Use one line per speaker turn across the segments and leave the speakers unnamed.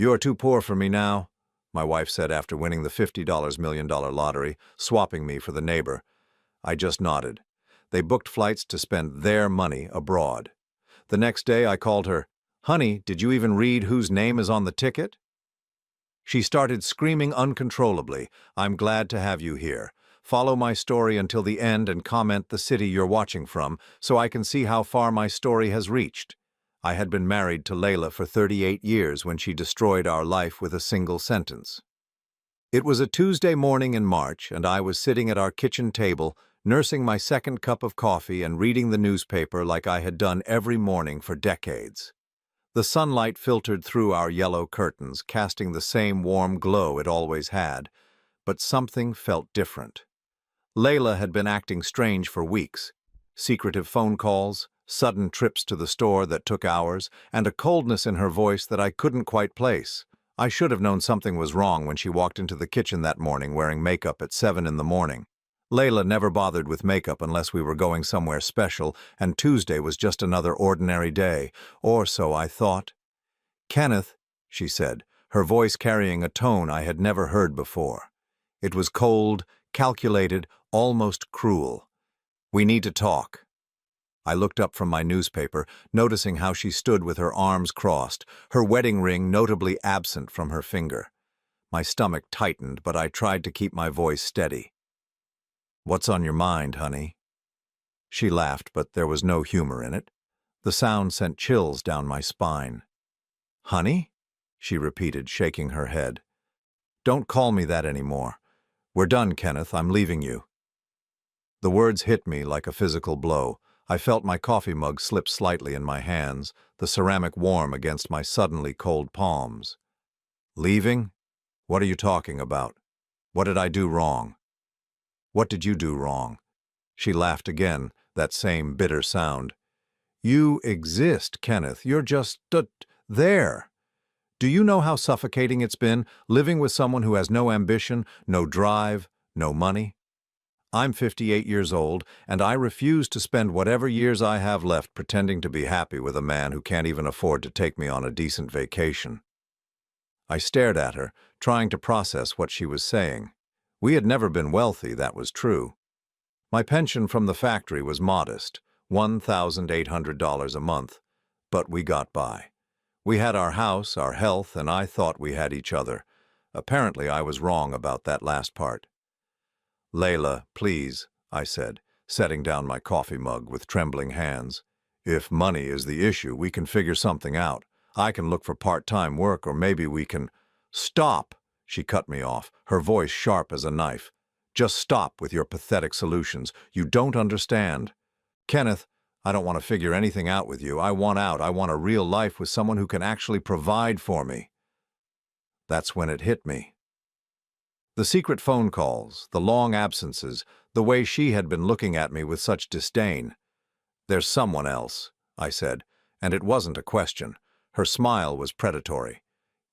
"You're too poor for me now," my wife said after winning the $50 million lottery, swapping me for the neighbor. I just nodded. They booked flights to spend their money abroad. The next day I called her, "Honey, did you even read whose name is on the ticket?" She started screaming uncontrollably, "I'm glad to have you here. Follow my story until the end and comment the city you're watching from so I can see how far my story has reached." I had been married to Layla for 38 years when she destroyed our life with a single sentence. It was a Tuesday morning in March, and I was sitting at our kitchen table, nursing my second cup of coffee and reading the newspaper like I had done every morning for decades. The sunlight filtered through our yellow curtains, casting the same warm glow it always had, but something felt different. Layla had been acting strange for weeks. Secretive phone calls, sudden trips to the store that took hours, and a coldness in her voice that I couldn't quite place. I should have known something was wrong when she walked into the kitchen that morning wearing makeup at 7 in the morning. Layla never bothered with makeup unless we were going somewhere special, and Tuesday was just another ordinary day, or so I thought. "Kenneth," she said, her voice carrying a tone I had never heard before. It was cold, calculated, almost cruel. "We need to talk." I looked up from my newspaper, noticing how she stood with her arms crossed, her wedding ring notably absent from her finger. My stomach tightened, but I tried to keep my voice steady. "What's on your mind, honey?" She laughed, but there was no humor in it. The sound sent chills down my spine. "Honey?" she repeated, shaking her head. "Don't call me that anymore. We're done, Kenneth. I'm leaving you." The words hit me like a physical blow. I felt my coffee mug slip slightly in my hands, the ceramic warm against my suddenly cold palms. "Leaving? What are you talking about? What did I do wrong?" "What did you do wrong?" She laughed again, that same bitter sound. "You exist, Kenneth. You're just there. Do you know how suffocating it's been, living with someone who has no ambition, no drive, no money? I'm 58 years old, and I refuse to spend whatever years I have left pretending to be happy with a man who can't even afford to take me on a decent vacation." I stared at her, trying to process what she was saying. We had never been wealthy, that was true. My pension from the factory was modest, $1,800 a month, but we got by. We had our house, our health, and I thought we had each other. Apparently, I was wrong about that last part. "Layla, please," I said, setting down my coffee mug with trembling hands. "If money is the issue, we can figure something out. I can look for part-time work, or maybe we can—" "Stop!" she cut me off, her voice sharp as a knife. "Just stop with your pathetic solutions. You don't understand. Kenneth, I don't want to figure anything out with you. I want out. I want a real life with someone who can actually provide for me." That's when it hit me. The secret phone calls, the long absences, the way she had been looking at me with such disdain. "There's someone else," I said, and it wasn't a question. Her smile was predatory.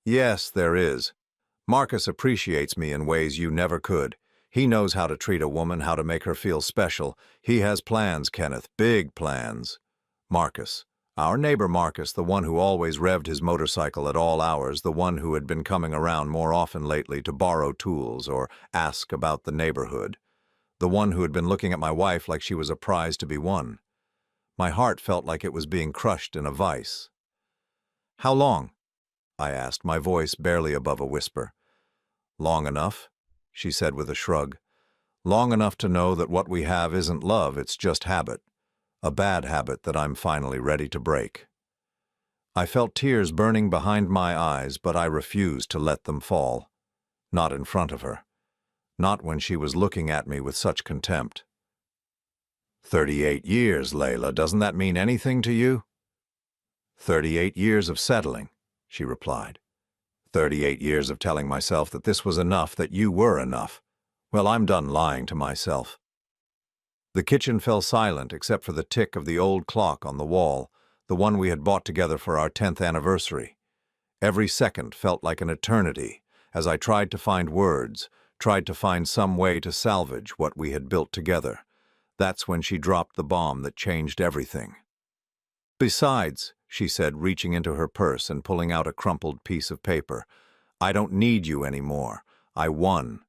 "Yes, there is. Marcus appreciates me in ways you never could. He knows how to treat a woman, how to make her feel special. He has plans, Kenneth, big plans." Marcus. Our neighbor Marcus, the one who always revved his motorcycle at all hours, the one who had been coming around more often lately to borrow tools or ask about the neighborhood. The one who had been looking at my wife like she was a prize to be won. My heart felt like it was being crushed in a vice. "How long?" I asked, my voice barely above a whisper. "Long enough," she said with a shrug. "Long enough to know that what we have isn't love, it's just habit. A bad habit that I'm finally ready to break." I felt tears burning behind my eyes, but I refused to let them fall. Not in front of her. Not when she was looking at me with such contempt. 38 years, Layla. Doesn't that mean anything to you?" 38 years of settling," she replied. 38 years of telling myself that this was enough, that you were enough. Well, I'm done lying to myself. The kitchen fell silent except for the tick of the old clock on the wall, the one we had bought together for our 10th anniversary. Every second felt like an eternity as I tried to find words, tried to find some way to salvage what we had built together. That's when she dropped the bomb that changed everything. "Besides," she said, reaching into her purse and pulling out a crumpled piece of paper. "I don't need you anymore. I won."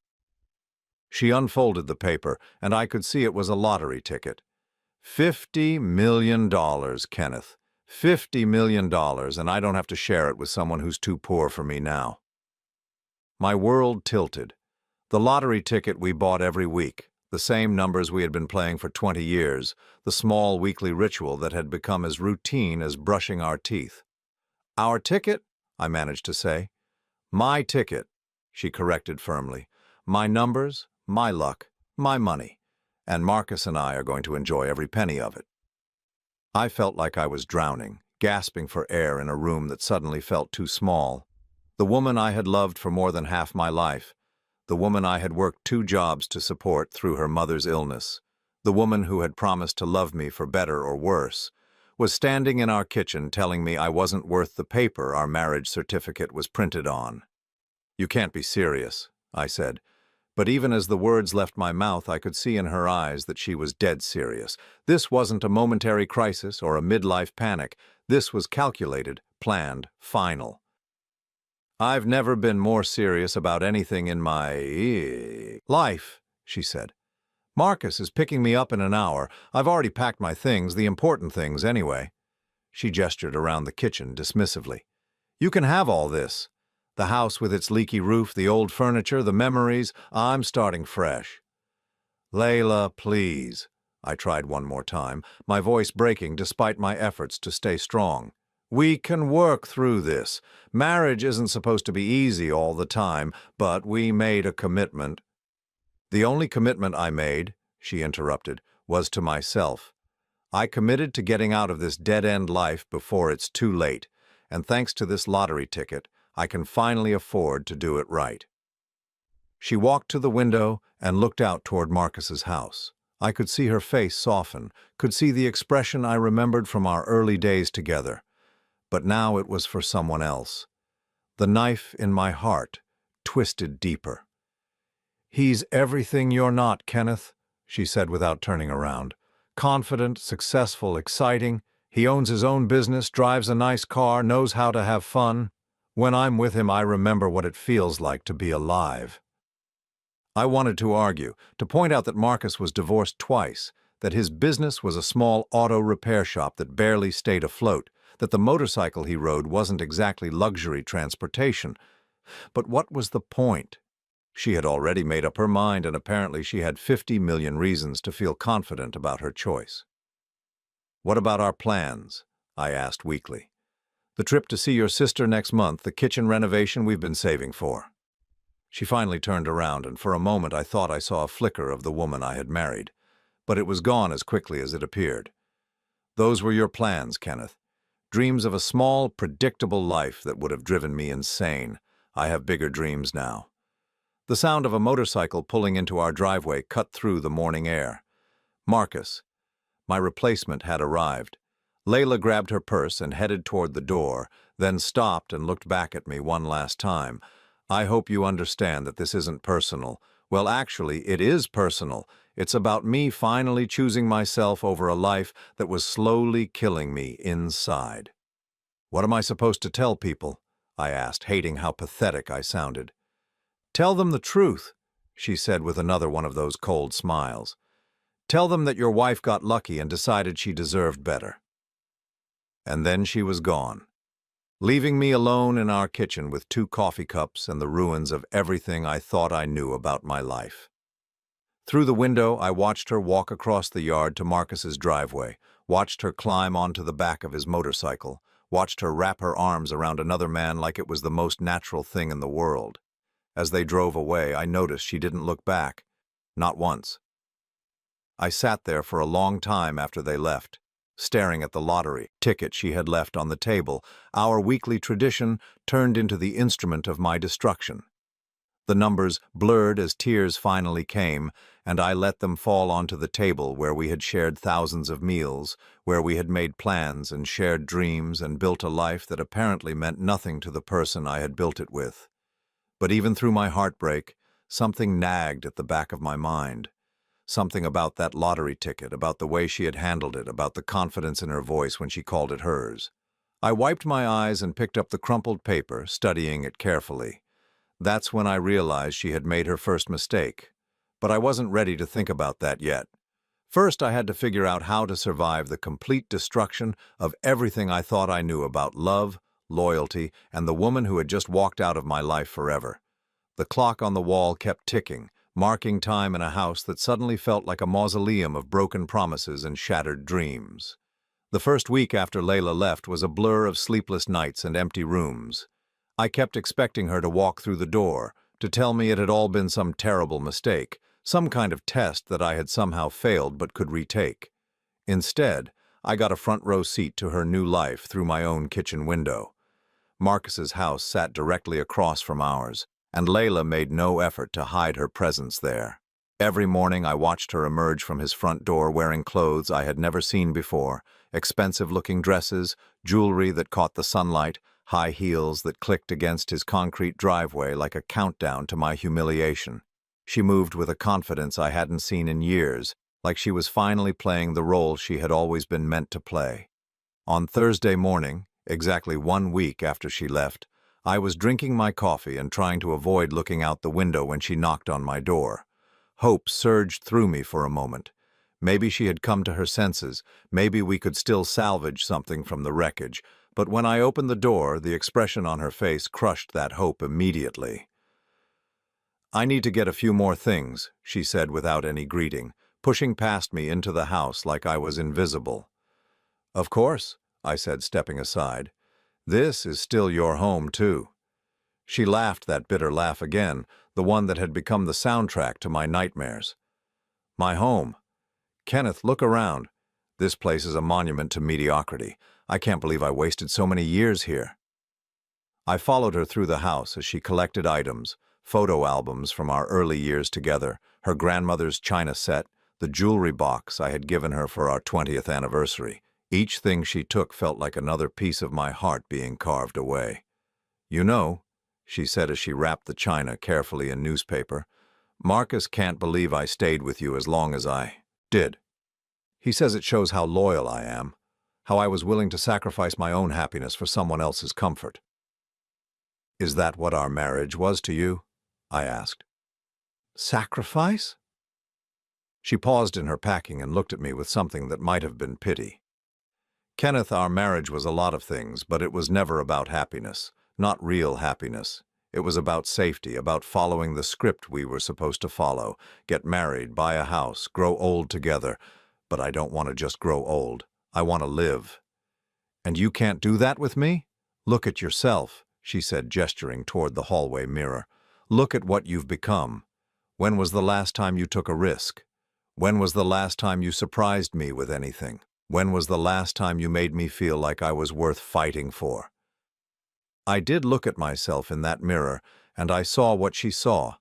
She unfolded the paper, and I could see it was a lottery ticket. $50 million, Kenneth. $50 million, and I don't have to share it with someone who's too poor for me now. My world tilted. The lottery ticket we bought every week, the same numbers we had been playing for 20 years, the small weekly ritual that had become as routine as brushing our teeth. "Our ticket?" I managed to say. "My ticket," she corrected firmly. "My numbers, my luck, my money, and Marcus and I are going to enjoy every penny of it." I felt like I was drowning, gasping for air in a room that suddenly felt too small. The woman I had loved for more than half my life, the woman I had worked 2 jobs to support through her mother's illness, the woman who had promised to love me for better or worse, was standing in our kitchen telling me I wasn't worth the paper our marriage certificate was printed on. "You can't be serious," I said. But even as the words left my mouth, I could see in her eyes that she was dead serious. This wasn't a momentary crisis or a midlife panic. This was calculated, planned, final. "I've never been more serious about anything in my life," she said. "Marcus is picking me up in an hour. I've already packed my things, the important things anyway." She gestured around the kitchen dismissively. "You can have all this. The house with its leaky roof, the old furniture, the memories. I'm starting fresh." "Layla, please," I tried one more time, my voice breaking despite my efforts to stay strong. "We can work through this. Marriage isn't supposed to be easy all the time, but we made a commitment." "The only commitment I made," she interrupted, "was to myself. I committed to getting out of this dead-end life before it's too late, and thanks to this lottery ticket, I can finally afford to do it right." She walked to the window and looked out toward Marcus's house. I could see her face soften, could see the expression I remembered from our early days together. But now it was for someone else. The knife in my heart twisted deeper. "He's everything you're not, Kenneth," she said without turning around. "Confident, successful, exciting. He owns his own business, drives a nice car, knows how to have fun. When I'm with him, I remember what it feels like to be alive." I wanted to argue, to point out that Marcus was divorced twice, that his business was a small auto repair shop that barely stayed afloat, that the motorcycle he rode wasn't exactly luxury transportation. But what was the point? She had already made up her mind, and apparently she had 50 million reasons to feel confident about her choice. "What about our plans?" I asked weakly. "The trip to see your sister next month, the kitchen renovation we've been saving for." She finally turned around, and for a moment I thought I saw a flicker of the woman I had married. But it was gone as quickly as it appeared. "Those were your plans, Kenneth. Dreams of a small, predictable life that would have driven me insane. I have bigger dreams now." The sound of a motorcycle pulling into our driveway cut through the morning air. Marcus. My replacement had arrived. Layla grabbed her purse and headed toward the door, then stopped and looked back at me one last time. "I hope you understand that this isn't personal. Well, actually, it is personal. It's about me finally choosing myself over a life that was slowly killing me inside." "What am I supposed to tell people?" I asked, hating how pathetic I sounded. "Tell them the truth," she said with another one of those cold smiles. "Tell them that your wife got lucky and decided she deserved better." And then she was gone, leaving me alone in our kitchen with 2 coffee cups and the ruins of everything I thought I knew about my life. Through the window, I watched her walk across the yard to Marcus's driveway, watched her climb onto the back of his motorcycle, watched her wrap her arms around another man like it was the most natural thing in the world. As they drove away, I noticed she didn't look back, not once. I sat there for a long time after they left, staring at the lottery ticket she had left on the table, our weekly tradition turned into the instrument of my destruction. The numbers blurred as tears finally came, and I let them fall onto the table where we had shared thousands of meals, where we had made plans and shared dreams and built a life that apparently meant nothing to the person I had built it with. But even through my heartbreak, something nagged at the back of my mind. Something about that lottery ticket, about the way she had handled it, about the confidence in her voice when she called it hers. I wiped my eyes and picked up the crumpled paper, studying it carefully. That's when I realized she had made her first mistake. But I wasn't ready to think about that yet. First, I had to figure out how to survive the complete destruction of everything I thought I knew about love, loyalty, and the woman who had just walked out of my life forever. The clock on the wall kept ticking, marking time in a house that suddenly felt like a mausoleum of broken promises and shattered dreams. The first week after Layla left was a blur of sleepless nights and empty rooms. I kept expecting her to walk through the door, to tell me it had all been some terrible mistake, some kind of test that I had somehow failed but could retake. Instead, I got a front-row seat to her new life through my own kitchen window. Marcus's house sat directly across from ours, and Layla made no effort to hide her presence there. Every morning I watched her emerge from his front door wearing clothes I had never seen before, expensive-looking dresses, jewelry that caught the sunlight, high heels that clicked against his concrete driveway like a countdown to my humiliation. She moved with a confidence I hadn't seen in years, like she was finally playing the role she had always been meant to play. On Thursday morning, exactly 1 week after she left, I was drinking my coffee and trying to avoid looking out the window when she knocked on my door. Hope surged through me for a moment. Maybe she had come to her senses, maybe we could still salvage something from the wreckage, but when I opened the door, the expression on her face crushed that hope immediately. "I need to get a few more things," she said without any greeting, pushing past me into the house like I was invisible. "Of course," I said, stepping aside. "This is still your home, too." She laughed that bitter laugh again, the one that had become the soundtrack to my nightmares. "My home? Kenneth, look around. This place is a monument to mediocrity. I can't believe I wasted so many years here." I followed her through the house as she collected items, photo albums from our early years together, her grandmother's china set, the jewelry box I had given her for our 20th anniversary. Each thing she took felt like another piece of my heart being carved away. "You know," she said as she wrapped the china carefully in newspaper, "Marcus can't believe I stayed with you as long as I did. He says it shows how loyal I am, how I was willing to sacrifice my own happiness for someone else's comfort." "Is that what our marriage was to you?" I asked. "Sacrifice?" She paused in her packing and looked at me with something that might have been pity. "Kenneth, our marriage was a lot of things, but it was never about happiness, not real happiness. It was about safety, about following the script we were supposed to follow, get married, buy a house, grow old together. But I don't want to just grow old. I want to live." "And you can't do that with me? Look at yourself," she said, gesturing toward the hallway mirror. "Look at what you've become. When was the last time you took a risk? When was the last time you surprised me with anything? When was the last time you made me feel like I was worth fighting for?" I did look at myself in that mirror, and I saw what she saw.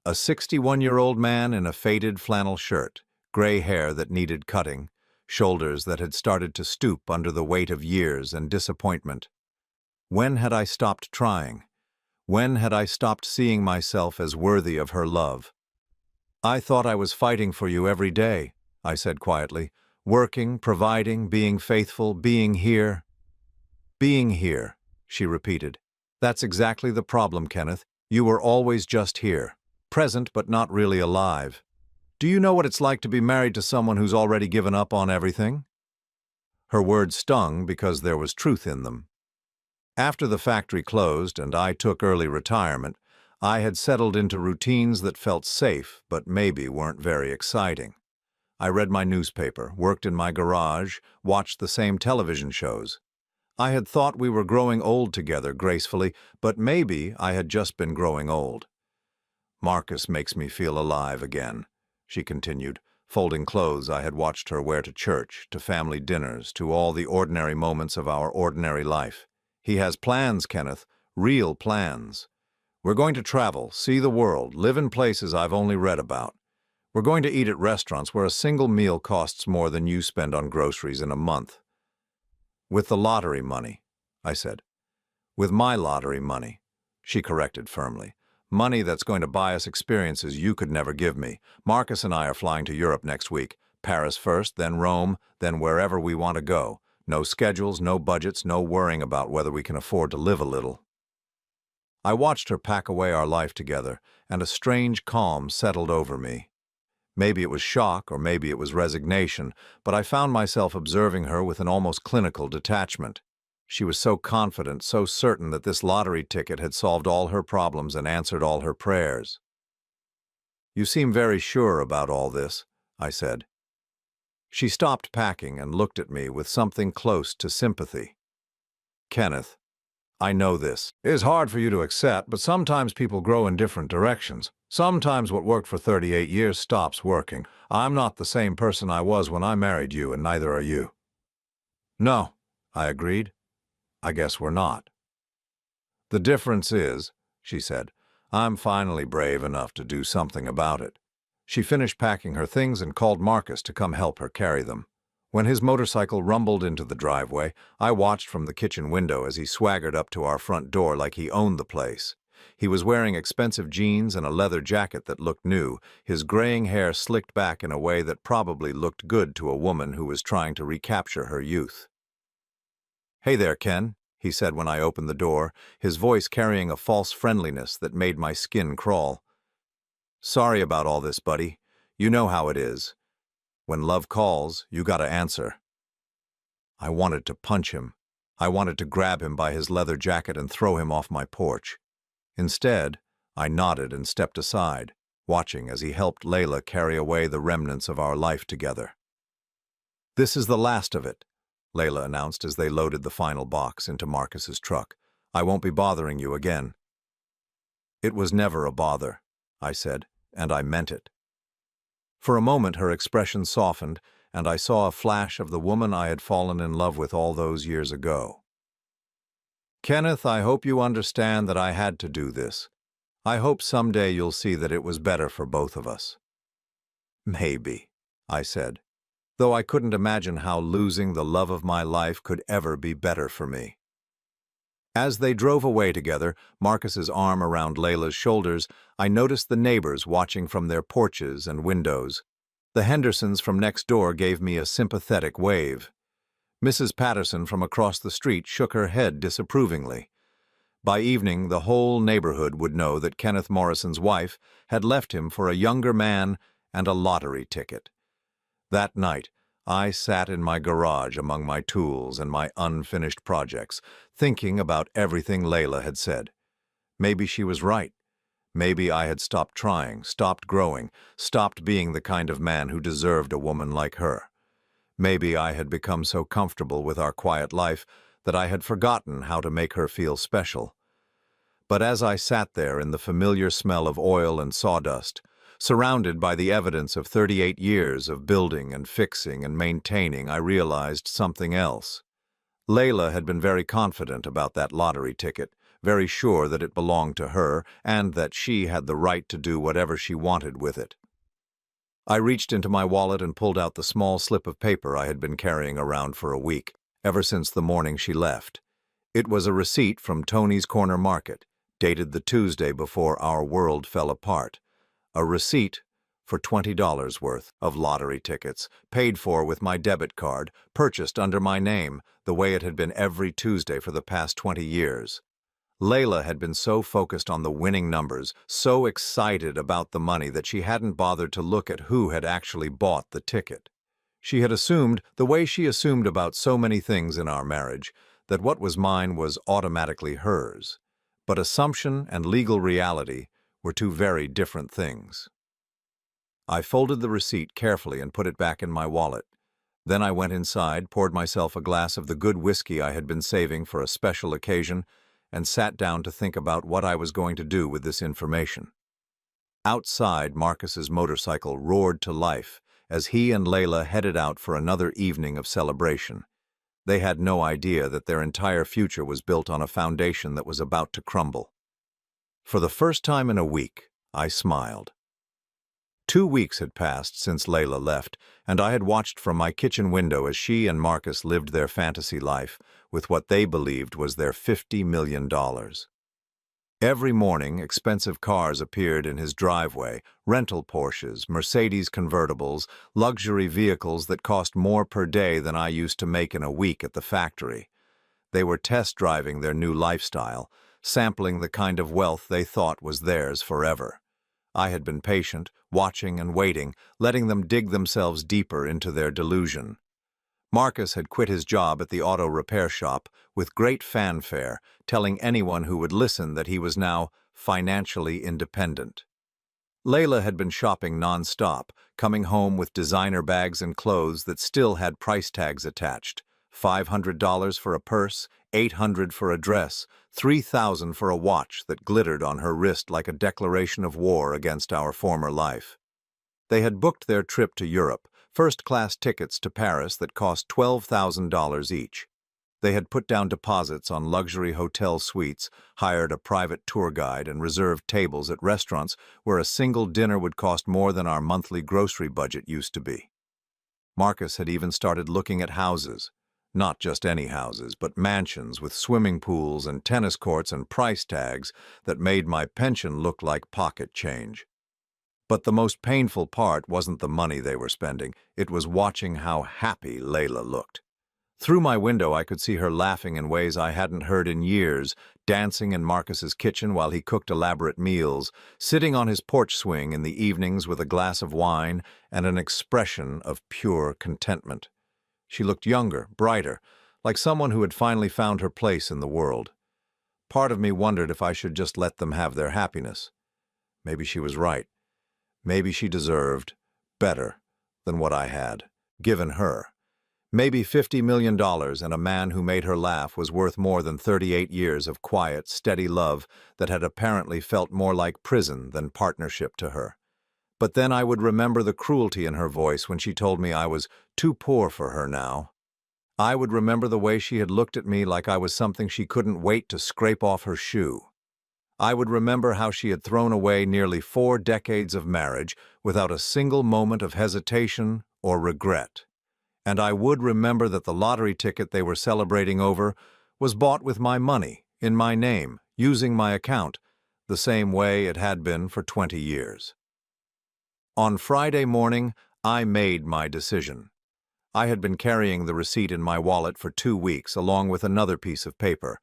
A 61-year-old man in a faded flannel shirt, gray hair that needed cutting, shoulders that had started to stoop under the weight of years and disappointment. When had I stopped trying? When had I stopped seeing myself as worthy of her love? "I thought I was fighting for you every day," I said quietly. "Working, providing, being faithful, being here." "Being here," she repeated. "That's exactly the problem, Kenneth. You were always just here, present but not really alive. Do you know what it's like to be married to someone who's already given up on everything?" Her words stung because there was truth in them. After the factory closed and I took early retirement, I had settled into routines that felt safe but maybe weren't very exciting. I read my newspaper, worked in my garage, watched the same television shows. I had thought we were growing old together gracefully, but maybe I had just been growing old. "Marcus makes me feel alive again," she continued, folding clothes I had watched her wear to church, to family dinners, to all the ordinary moments of our ordinary life. "He has plans, Kenneth, real plans. We're going to travel, see the world, live in places I've only read about. We're going to eat at restaurants where a single meal costs more than you spend on groceries in a month." "With the lottery money," I said. "With my lottery money," she corrected firmly. "Money that's going to buy us experiences you could never give me. Marcus and I are flying to Europe next week. Paris first, then Rome, then wherever we want to go. No schedules, no budgets, no worrying about whether we can afford to live a little. I watched her pack away our life together, and a strange calm settled over me. Maybe it was shock, or maybe it was resignation, but I found myself observing her with an almost clinical detachment. She was so confident, so certain that this lottery ticket had solved all her problems and answered all her prayers. "You seem very sure about all this," I said. She stopped packing and looked at me with something close to sympathy. "Kenneth, I know this is hard for you to accept, but sometimes people grow in different directions. Sometimes what worked for 38 years stops working. I'm not the same person I was when I married you, and neither are you." "No," I agreed. "I guess we're not." "The difference is," she said, "I'm finally brave enough to do something about it." She finished packing her things and called Marcus to come help her carry them. When his motorcycle rumbled into the driveway, I watched from the kitchen window as he swaggered up to our front door like he owned the place. He was wearing expensive jeans and a leather jacket that looked new, his graying hair slicked back in a way that probably looked good to a woman who was trying to recapture her youth. "Hey there, Ken," he said when I opened the door, his voice carrying a false friendliness that made my skin crawl. "Sorry about all this, buddy. You know how it is. When love calls, you gotta answer." I wanted to punch him. I wanted to grab him by his leather jacket and throw him off my porch. Instead, I nodded and stepped aside, watching as he helped Layla carry away the remnants of our life together. "This is the last of it," Layla announced as they loaded the final box into Marcus's truck. "I won't be bothering you again." "It was never a bother," I said, and I meant it. For a moment her expression softened, and I saw a flash of the woman I had fallen in love with all those years ago. "Kenneth, I hope you understand that I had to do this. I hope someday you'll see that it was better for both of us." "Maybe," I said, though I couldn't imagine how losing the love of my life could ever be better for me. As they drove away together, Marcus's arm around Layla's shoulders, I noticed the neighbors watching from their porches and windows. The Hendersons from next door gave me a sympathetic wave. Mrs. Patterson from across the street shook her head disapprovingly. By evening, the whole neighborhood would know that Kenneth Morrison's wife had left him for a younger man and a lottery ticket. That night, I sat in my garage among my tools and my unfinished projects, thinking about everything Layla had said. Maybe she was right. Maybe I had stopped trying, stopped growing, stopped being the kind of man who deserved a woman like her. Maybe I had become so comfortable with our quiet life that I had forgotten how to make her feel special. But as I sat there in the familiar smell of oil and sawdust, surrounded by the evidence of 38 years of building and fixing and maintaining, I realized something else. Layla had been very confident about that lottery ticket, very sure that it belonged to her and that she had the right to do whatever she wanted with it. I reached into my wallet and pulled out the small slip of paper I had been carrying around for a week, ever since the morning she left. It was a receipt from Tony's Corner Market, dated the Tuesday before our world fell apart. A receipt for $20 worth of lottery tickets, paid for with my debit card, purchased under my name, the way it had been every Tuesday for the past 20 years. Layla had been so focused on the winning numbers, so excited about the money that she hadn't bothered to look at who had actually bought the ticket. She had assumed, the way she assumed about so many things in our marriage, that what was mine was automatically hers. But assumption and legal reality were two very different things. I folded the receipt carefully and put it back in my wallet. Then I went inside, poured myself a glass of the good whiskey I had been saving for a special occasion, and sat down to think about what I was going to do with this information. Outside, Marcus's motorcycle roared to life as he and Layla headed out for another evening of celebration. They had no idea that their entire future was built on a foundation that was about to crumble. For the first time in a week, I smiled. 2 weeks had passed since Layla left, and I had watched from my kitchen window as she and Marcus lived their fantasy life with what they believed was their $50 million. Every morning, expensive cars appeared in his driveway, rental Porsches, Mercedes convertibles, luxury vehicles that cost more per day than I used to make in a week at the factory. They were test driving their new lifestyle, sampling the kind of wealth they thought was theirs forever. I had been patient, watching and waiting, letting them dig themselves deeper into their delusion. Marcus had quit his job at the auto repair shop with great fanfare, telling anyone who would listen that he was now financially independent. Layla had been shopping non-stop, coming home with designer bags and clothes that still had price tags attached. $500 for a purse, $800 for a dress, $3,000 for a watch that glittered on her wrist like a declaration of war against our former life. They had booked their trip to Europe, first-class tickets to Paris that cost $12,000 each. They had put down deposits on luxury hotel suites, hired a private tour guide, and reserved tables at restaurants where a single dinner would cost more than our monthly grocery budget used to be. Marcus had even started looking at houses. Not just any houses, but mansions with swimming pools and tennis courts and price tags that made my pension look like pocket change. But the most painful part wasn't the money they were spending, it was watching how happy Layla looked. Through my window I could see her laughing in ways I hadn't heard in years, dancing in Marcus's kitchen while he cooked elaborate meals, sitting on his porch swing in the evenings with a glass of wine and an expression of pure contentment. She looked younger, brighter, like someone who had finally found her place in the world. Part of me wondered if I should just let them have their happiness. Maybe she was right. Maybe she deserved better than what I had given her. Maybe $50 million and a man who made her laugh was worth more than 38 years of quiet, steady love that had apparently felt more like prison than partnership to her. But then I would remember the cruelty in her voice when she told me I was too poor for her now. I would remember the way she had looked at me like I was something she couldn't wait to scrape off her shoe. I would remember how she had thrown away nearly 4 decades of marriage without a single moment of hesitation or regret. And I would remember that the lottery ticket they were celebrating over was bought with my money, in my name, using my account, the same way it had been for 20 years. On Friday morning, I made my decision. I had been carrying the receipt in my wallet for 2 weeks, along with another piece of paper,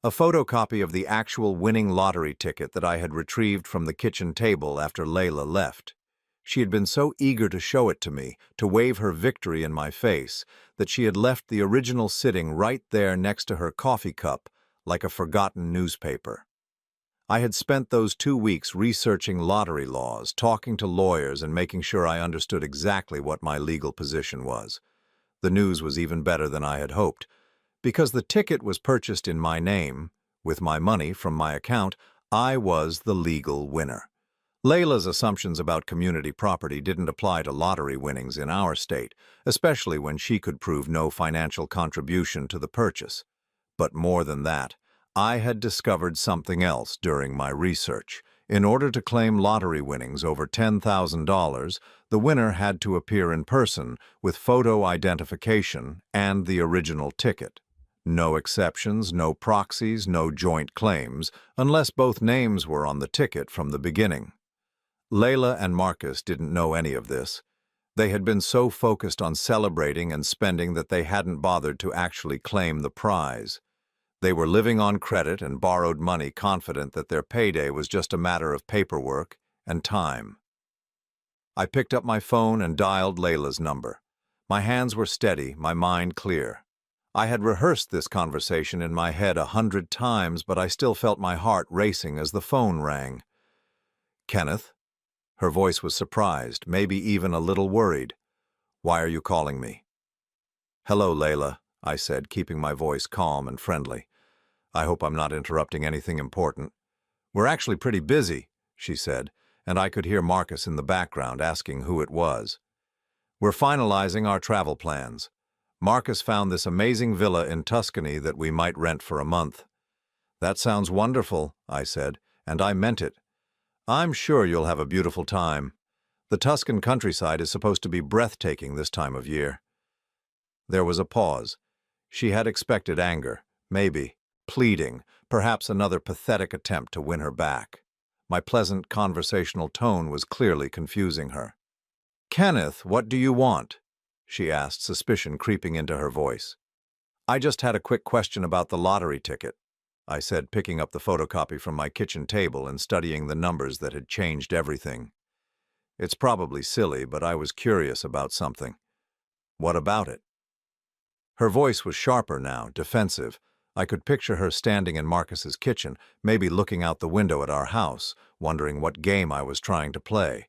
a photocopy of the actual winning lottery ticket that I had retrieved from the kitchen table after Layla left. She had been so eager to show it to me, to wave her victory in my face, that she had left the original sitting right there next to her coffee cup, like a forgotten newspaper. I had spent those 2 weeks researching lottery laws, talking to lawyers, and making sure I understood exactly what my legal position was. The news was even better than I had hoped. Because the ticket was purchased in my name, with my money from my account, I was the legal winner. Layla's assumptions about community property didn't apply to lottery winnings in our state, especially when she could prove no financial contribution to the purchase. But more than that, I had discovered something else during my research. In order to claim lottery winnings over $10,000, the winner had to appear in person with photo identification and the original ticket. No exceptions, no proxies, no joint claims, unless both names were on the ticket from the beginning. Layla and Marcus didn't know any of this. They had been so focused on celebrating and spending that they hadn't bothered to actually claim the prize. They were living on credit and borrowed money, confident that their payday was just a matter of paperwork and time. I picked up my phone and dialed Layla's number. My hands were steady, my mind clear. I had rehearsed this conversation in my head 100 times, but I still felt my heart racing as the phone rang. "Kenneth?" Her voice was surprised, maybe even a little worried. "Why are you calling me?" "Hello, Layla," I said, keeping my voice calm and friendly. "I hope I'm not interrupting anything important." "We're actually pretty busy," she said, and I could hear Marcus in the background asking who it was. "We're finalizing our travel plans. Marcus found this amazing villa in Tuscany that we might rent for a month." "That sounds wonderful," I said, and I meant it. "I'm sure you'll have a beautiful time. The Tuscan countryside is supposed to be breathtaking this time of year." There was a pause. She had expected anger, maybe, pleading, perhaps another pathetic attempt to win her back. My pleasant conversational tone was clearly confusing her. "Kenneth, what do you want?" she asked, suspicion creeping into her voice. "I just had a quick question about the lottery ticket," I said, picking up the photocopy from my kitchen table and studying the numbers that had changed everything. It's probably silly, but I was curious about something. "What about it?" Her voice was sharper now, defensive. I could picture her standing in Marcus's kitchen, maybe looking out the window at our house, wondering what game I was trying to play.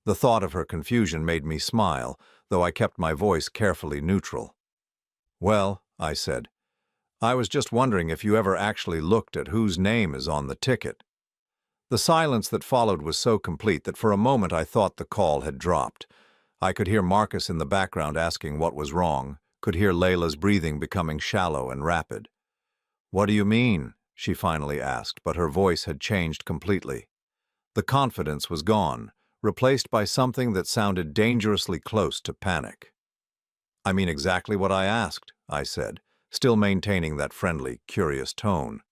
The thought of her confusion made me smile, though I kept my voice carefully neutral. "Well," I said, "I was just wondering if you ever actually looked at whose name is on the ticket." The silence that followed was so complete that for a moment I thought the call had dropped. I could hear Marcus in the background asking what was wrong, could hear Layla's breathing becoming shallow and rapid. "What do you mean?" she finally asked, but her voice had changed completely. The confidence was gone, replaced by something that sounded dangerously close to panic. "I mean exactly what I asked," I said, still maintaining that friendly, curious tone.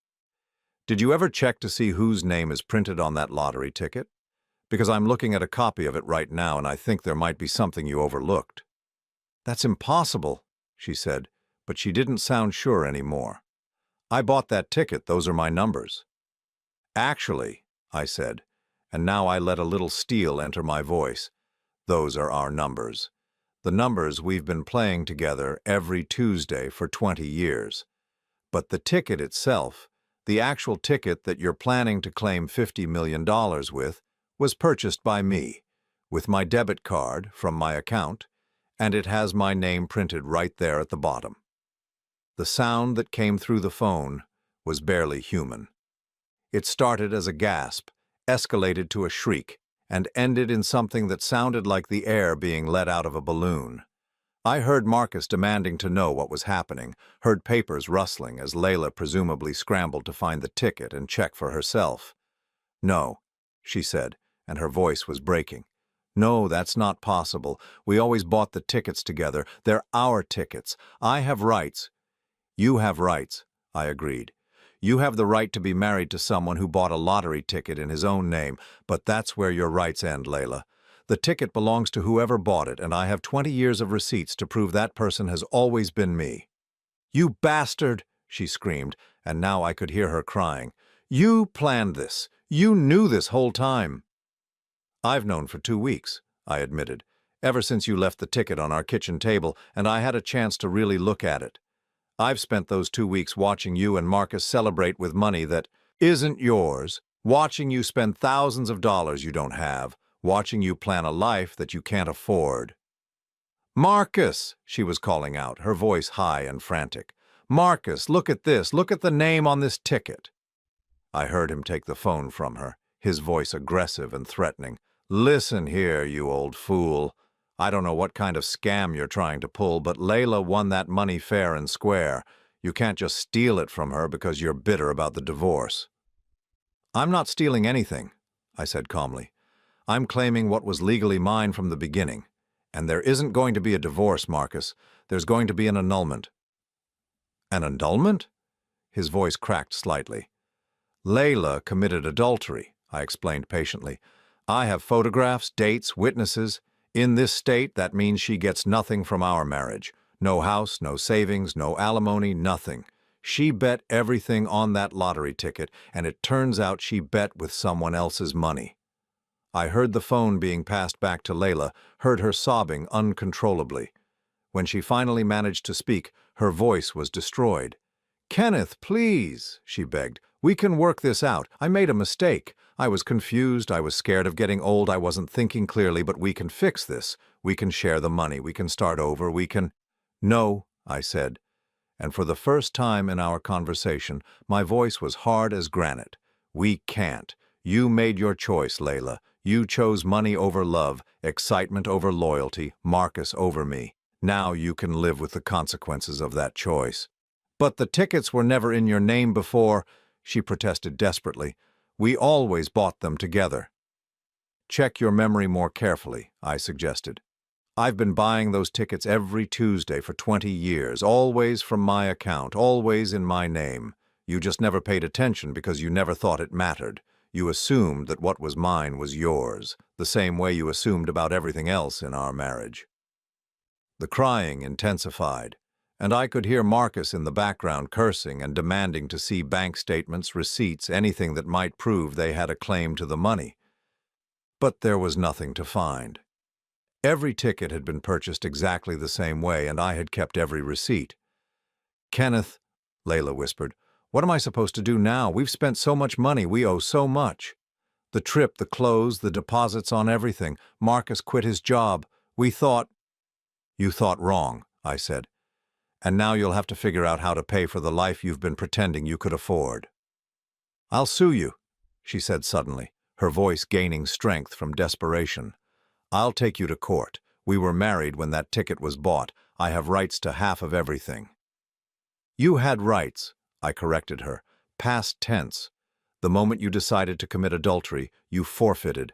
"Did you ever check to see whose name is printed on that lottery ticket? Because I'm looking at a copy of it right now and I think there might be something you overlooked." "That's impossible," she said, but she didn't sound sure anymore. "I bought that ticket, those are my numbers." "Actually," I said, and now I let a little steel enter my voice, "those are our numbers. The numbers we've been playing together every Tuesday for 20 years. But the ticket itself, the actual ticket that you're planning to claim $50 million with, was purchased by me, with my debit card from my account, and it has my name printed right there at the bottom." The sound that came through the phone was barely human. It started as a gasp, escalated to a shriek, and ended in something that sounded like the air being let out of a balloon. I heard Marcus demanding to know what was happening, heard papers rustling as Layla presumably scrambled to find the ticket and check for herself. "No," she said, and her voice was breaking. "No, that's not possible. We always bought the tickets together. They're our tickets. I have rights." "You have rights," I agreed. "You have the right to be married to someone who bought a lottery ticket in his own name, but that's where your rights end, Layla. The ticket belongs to whoever bought it, and I have 20 years of receipts to prove that person has always been me." "You bastard!" she screamed, and now I could hear her crying. "You planned this. You knew this whole time." "I've known for 2 weeks," I admitted, "ever since you left the ticket on our kitchen table, and I had a chance to really look at it. I've spent those 2 weeks watching you and Marcus celebrate with money that isn't yours, watching you spend thousands of dollars you don't have, watching you plan a life that you can't afford." "Marcus!" she was calling out, her voice high and frantic. "Marcus, look at this. Look at the name on this ticket." I heard him take the phone from her, his voice aggressive and threatening. "Listen here, you old fool. I don't know what kind of scam you're trying to pull, but Layla won that money fair and square. You can't just steal it from her because you're bitter about the divorce." "I'm not stealing anything," I said calmly. "I'm claiming what was legally mine from the beginning. And there isn't going to be a divorce, Marcus. There's going to be an annulment." "An annulment?" His voice cracked slightly. "Layla committed adultery," I explained patiently. "I have photographs, dates, witnesses. In this state, that means she gets nothing from our marriage. No house, no savings, no alimony, nothing. She bet everything on that lottery ticket, and it turns out she bet with someone else's money." I heard the phone being passed back to Layla, heard her sobbing uncontrollably. When she finally managed to speak, her voice was destroyed. "Kenneth, please," she begged. "We can work this out. I made a mistake. I was confused. I was scared of getting old. I wasn't thinking clearly, but we can fix this. We can share the money. We can start over. We can—" "No," I said. And for the first time in our conversation, my voice was hard as granite. "We can't. You made your choice, Layla. You chose money over love, excitement over loyalty, Marcus over me. Now you can live with the consequences of that choice." "But the tickets were never in your name before," she protested desperately. "We always bought them together." "Check your memory more carefully," I suggested. "I've been buying those tickets every Tuesday for 20 years, always from my account, always in my name. You just never paid attention because you never thought it mattered. You assumed that what was mine was yours, the same way you assumed about everything else in our marriage." The crying intensified, and I could hear Marcus in the background cursing and demanding to see bank statements, receipts, anything that might prove they had a claim to the money. But there was nothing to find. Every ticket had been purchased exactly the same way, and I had kept every receipt. "Kenneth," Layla whispered, "what am I supposed to do now? We've spent so much money, we owe so much. The trip, the clothes, the deposits on everything. Marcus quit his job. We thought—" "You thought wrong," I said. "And now you'll have to figure out how to pay for the life you've been pretending you could afford." "I'll sue you," she said suddenly, her voice gaining strength from desperation. "I'll take you to court. We were married when that ticket was bought. I have rights to half of everything." "You had rights," I corrected her. "Past tense. The moment you decided to commit adultery, you forfeited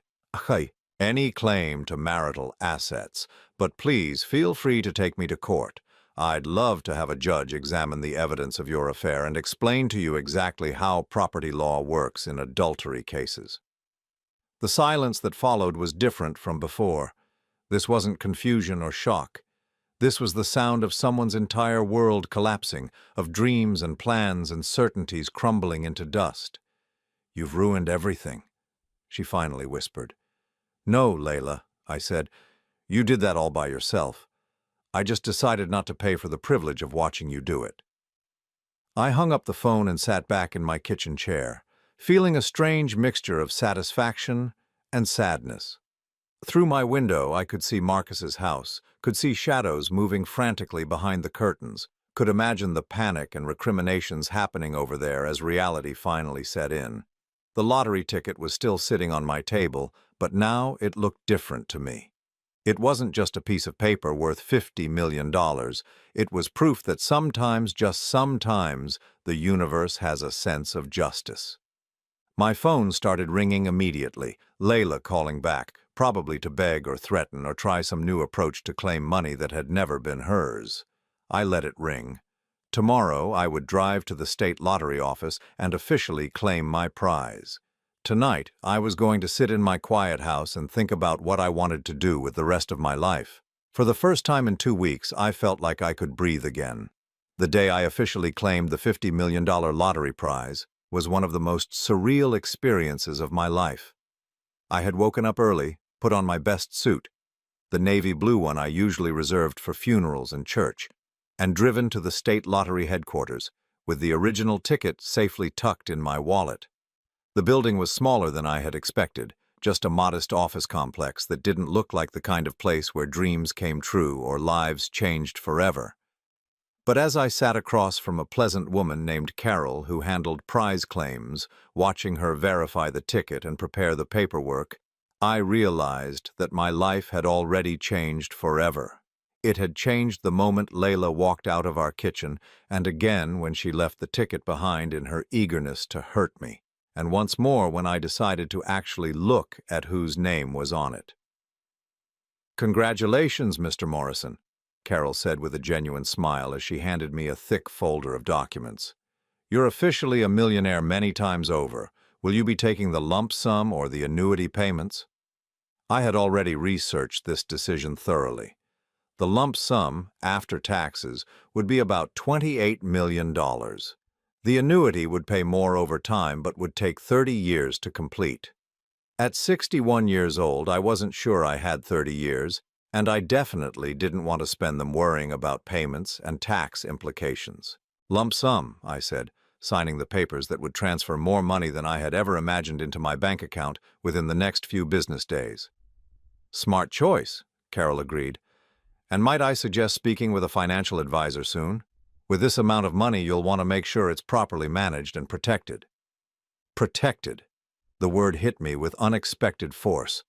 any claim to marital assets. But please feel free to take me to court. I'd love to have a judge examine the evidence of your affair and explain to you exactly how property law works in adultery cases." The silence that followed was different from before. This wasn't confusion or shock. This was the sound of someone's entire world collapsing, of dreams and plans and certainties crumbling into dust. "You've ruined everything," she finally whispered. "No, Layla," I said. "You did that all by yourself. I just decided not to pay for the privilege of watching you do it." I hung up the phone and sat back in my kitchen chair, feeling a strange mixture of satisfaction and sadness. Through my window, I could see Marcus's house, could see shadows moving frantically behind the curtains, could imagine the panic and recriminations happening over there as reality finally set in. The lottery ticket was still sitting on my table, but now it looked different to me. It wasn't just a piece of paper worth $50 million. It was proof that sometimes, just sometimes, the universe has a sense of justice. My phone started ringing immediately, Layla calling back, probably to beg or threaten or try some new approach to claim money that had never been hers. I let it ring. Tomorrow I would drive to the state lottery office and officially claim my prize. Tonight I was going to sit in my quiet house and think about what I wanted to do with the rest of my life. For the first time in 2 weeks, I felt like I could breathe again. The day I officially claimed the $50 million lottery prize was one of the most surreal experiences of my life. I had woken up early, put on my best suit, the navy blue one I usually reserved for funerals and church, and driven to the state lottery headquarters, with the original ticket safely tucked in my wallet. The building was smaller than I had expected, just a modest office complex that didn't look like the kind of place where dreams came true or lives changed forever. But as I sat across from a pleasant woman named Carol who handled prize claims, watching her verify the ticket and prepare the paperwork, I realized that my life had already changed forever. It had changed the moment Layla walked out of our kitchen, and again when she left the ticket behind in her eagerness to hurt me, and once more when I decided to actually look at whose name was on it. "Congratulations, Mr. Morrison," Carol said with a genuine smile as she handed me a thick folder of documents. "You're officially a millionaire many times over. Will you be taking the lump sum or the annuity payments?" I had already researched this decision thoroughly. The lump sum, after taxes, would be about $28 million. The annuity would pay more over time but would take 30 years to complete. At 61 years old, I wasn't sure I had 30 years, and I definitely didn't want to spend them worrying about payments and tax implications. "Lump sum," I said, signing the papers that would transfer more money than I had ever imagined into my bank account within the next few business days. "Smart choice," Carol agreed. "And might I suggest speaking with a financial advisor soon? With this amount of money, you'll want to make sure it's properly managed and protected." Protected. The word hit me with unexpected force.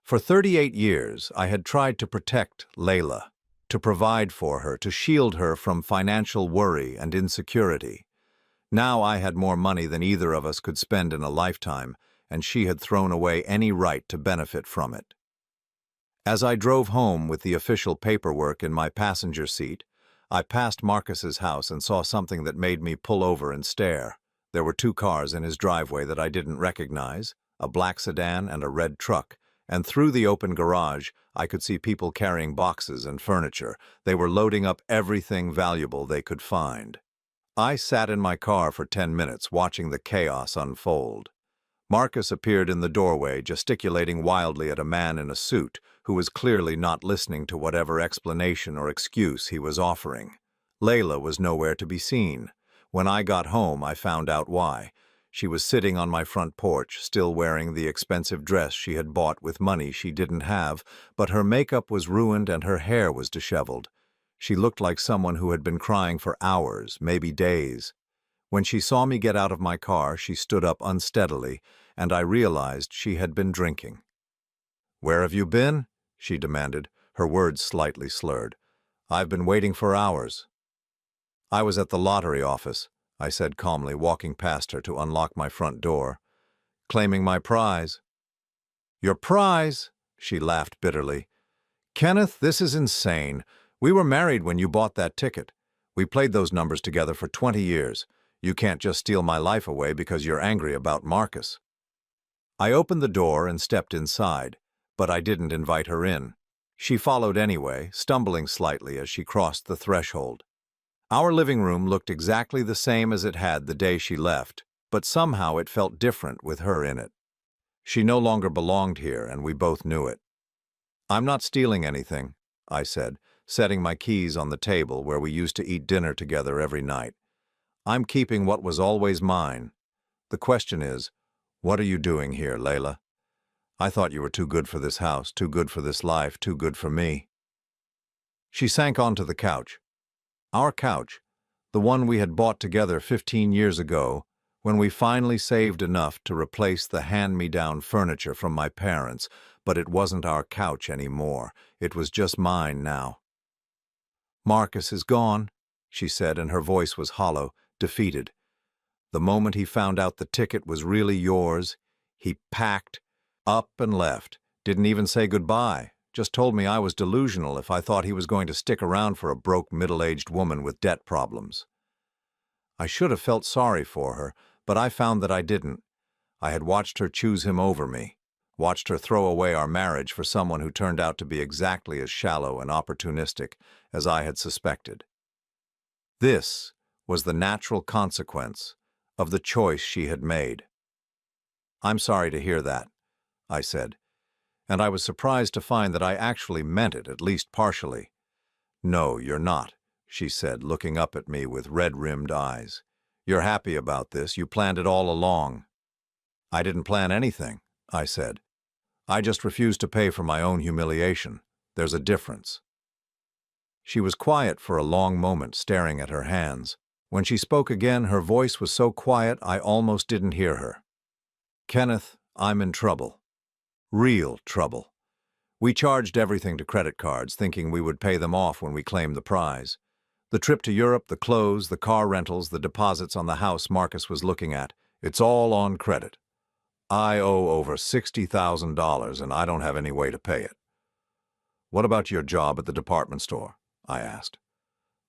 For 38 years, I had tried to protect Layla, to provide for her, to shield her from financial worry and insecurity. Now I had more money than either of us could spend in a lifetime, and she had thrown away any right to benefit from it. As I drove home with the official paperwork in my passenger seat, I passed Marcus's house and saw something that made me pull over and stare. There were two cars in his driveway that I didn't recognize, a black sedan and a red truck, and through the open garage, I could see people carrying boxes and furniture. They were loading up everything valuable they could find. I sat in my car for 10 minutes watching the chaos unfold. Marcus appeared in the doorway, gesticulating wildly at a man in a suit who was clearly not listening to whatever explanation or excuse he was offering. Layla was nowhere to be seen. When I got home, I found out why. She was sitting on my front porch, still wearing the expensive dress she had bought with money she didn't have, but her makeup was ruined and her hair was disheveled. She looked like someone who had been crying for hours, maybe days. When she saw me get out of my car, she stood up unsteadily, and I realized she had been drinking. "Where have you been?" she demanded, her words slightly slurred. "I've been waiting for hours." "I was at the lottery office," I said calmly, walking past her to unlock my front door. "Claiming my prize." "Your prize?" she laughed bitterly. "Kenneth, this is insane. We were married when you bought that ticket. We played those numbers together for 20 years. You can't just steal my life away because you're angry about Marcus." I opened the door and stepped inside, but I didn't invite her in. She followed anyway, stumbling slightly as she crossed the threshold. Our living room looked exactly the same as it had the day she left, but somehow it felt different with her in it. She no longer belonged here, and we both knew it. "I'm not stealing anything," I said, setting my keys on the table where we used to eat dinner together every night. "I'm keeping what was always mine. The question is, what are you doing here, Layla? I thought you were too good for this house, too good for this life, too good for me." She sank onto the couch. Our couch, the one we had bought together 15 years ago, when we finally saved enough to replace the hand-me-down furniture from my parents, but it wasn't our couch anymore. It was just mine now. "Marcus is gone," she said, and her voice was hollow, defeated. "The moment he found out the ticket was really yours, he packed up and left. Didn't even say goodbye. Just told me I was delusional if I thought he was going to stick around for a broke middle-aged woman with debt problems." I should have felt sorry for her, but I found that I didn't. I had watched her choose him over me, watched her throw away our marriage for someone who turned out to be exactly as shallow and opportunistic as I had suspected. This was the natural consequence of the choice she had made. "I'm sorry to hear that," I said, and I was surprised to find that I actually meant it, at least partially. "No, you're not," she said, looking up at me with red-rimmed eyes. "You're happy about this. You planned it all along." "I didn't plan anything," I said. "I just refused to pay for my own humiliation. There's a difference." She was quiet for a long moment, staring at her hands. When she spoke again, her voice was so quiet I almost didn't hear her. "Kenneth, I'm in trouble. Real trouble. We charged everything to credit cards, thinking we would pay them off when we claimed the prize. The trip to Europe, the clothes, the car rentals, the deposits on the house Marcus was looking at, it's all on credit. I owe over $60,000 and I don't have any way to pay it." "What about your job at the department store?" I asked.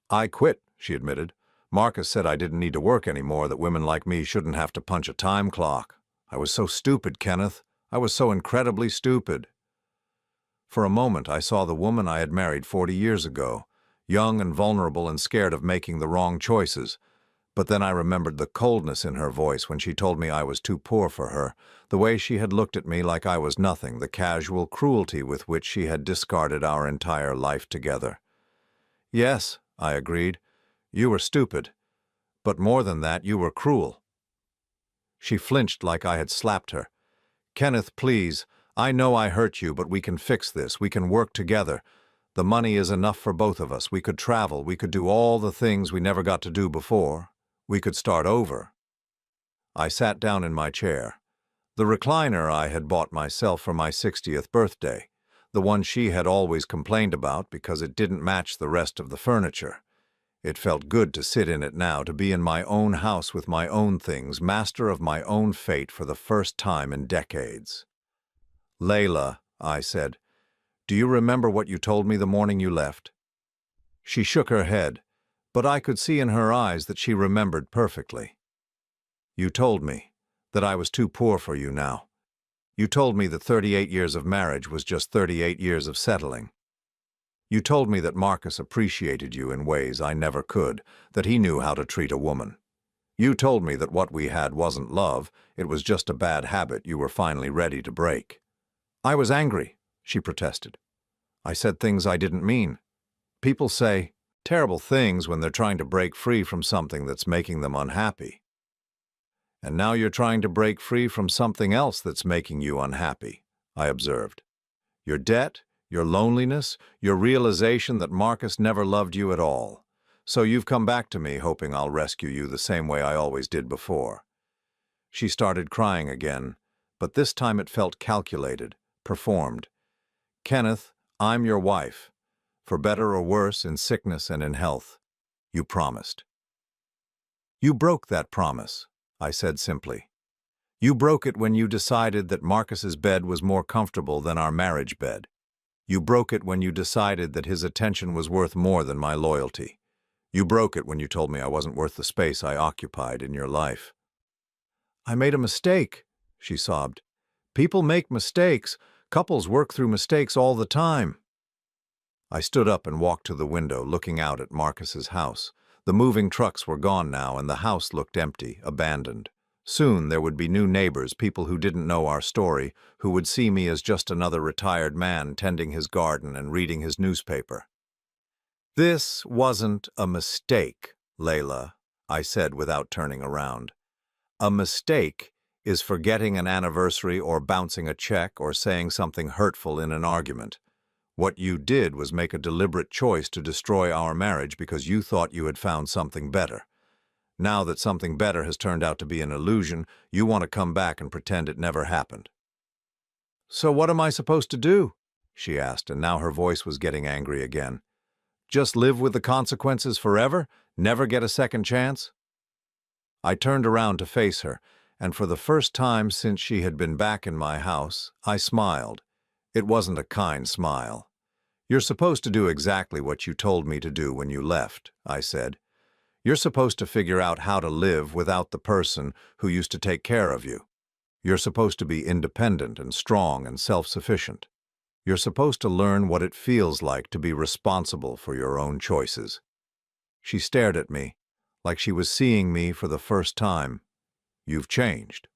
"I quit," she admitted. "Marcus said I didn't need to work anymore, that women like me shouldn't have to punch a time clock. I was so stupid, Kenneth. I was so incredibly stupid." For a moment, I saw the woman I had married 40 years ago, young and vulnerable and scared of making the wrong choices. But then I remembered the coldness in her voice when she told me I was too poor for her, the way she had looked at me like I was nothing, the casual cruelty with which she had discarded our entire life together. "Yes," I agreed, "you were stupid. But more than that, you were cruel." She flinched like I had slapped her. "Kenneth, please, I know I hurt you, but we can fix this. We can work together. The money is enough for both of us. We could travel. We could do all the things we never got to do before. We could start over." I sat down in my chair. The recliner I had bought myself for my 60th birthday, the one she had always complained about because it didn't match the rest of the furniture. It felt good to sit in it now, to be in my own house with my own things, master of my own fate for the first time in decades. "Layla," I said, "do you remember what you told me the morning you left?" She shook her head. but I could see in her eyes that she remembered perfectly. You told me that I was too poor for you now. You told me that 38 years of marriage was just 38 years of settling. You told me that Marcus appreciated you in ways I never could, that he knew how to treat a woman. You told me that what we had wasn't love, it was just a bad habit you were finally ready to break. I was angry, she protested. I said things I didn't mean. People say terrible things when they're trying to break free from something that's making them unhappy. And now you're trying to break free from something else that's making you unhappy, I observed. Your debt, your loneliness, your realization that Marcus never loved you at all. So you've come back to me hoping I'll rescue you the same way I always did before. She started crying again, but this time it felt calculated, performed. Kenneth, I'm your wife. For better or worse, in sickness and in health. You promised. You broke that promise, I said simply. You broke it when you decided that Marcus's bed was more comfortable than our marriage bed. You broke it when you decided that his attention was worth more than my loyalty. You broke it when you told me I wasn't worth the space I occupied in your life. I made a mistake, she sobbed. People make mistakes. Couples work through mistakes all the time. I stood up and walked to the window, looking out at Marcus's house. The moving trucks were gone now, and the house looked empty, abandoned. Soon there would be new neighbors, people who didn't know our story, who would see me as just another retired man tending his garden and reading his newspaper. This wasn't a mistake, Layla, I said without turning around. A mistake is forgetting an anniversary or bouncing a check or saying something hurtful in an argument. What you did was make a deliberate choice to destroy our marriage because you thought you had found something better. Now that something better has turned out to be an illusion, you want to come back and pretend it never happened. So what am I supposed to do? She asked, and now her voice was getting angry again. Just live with the consequences forever? Never get a second chance? I turned around to face her, and for the first time since she had been back in my house, I smiled. It wasn't a kind smile. You're supposed to do exactly what you told me to do when you left, I said. You're supposed to figure out how to live without the person who used to take care of you. You're supposed to be independent and strong and self-sufficient. You're supposed to learn what it feels like to be responsible for your own choices. She stared at me, like she was seeing me for the first time. You've changed.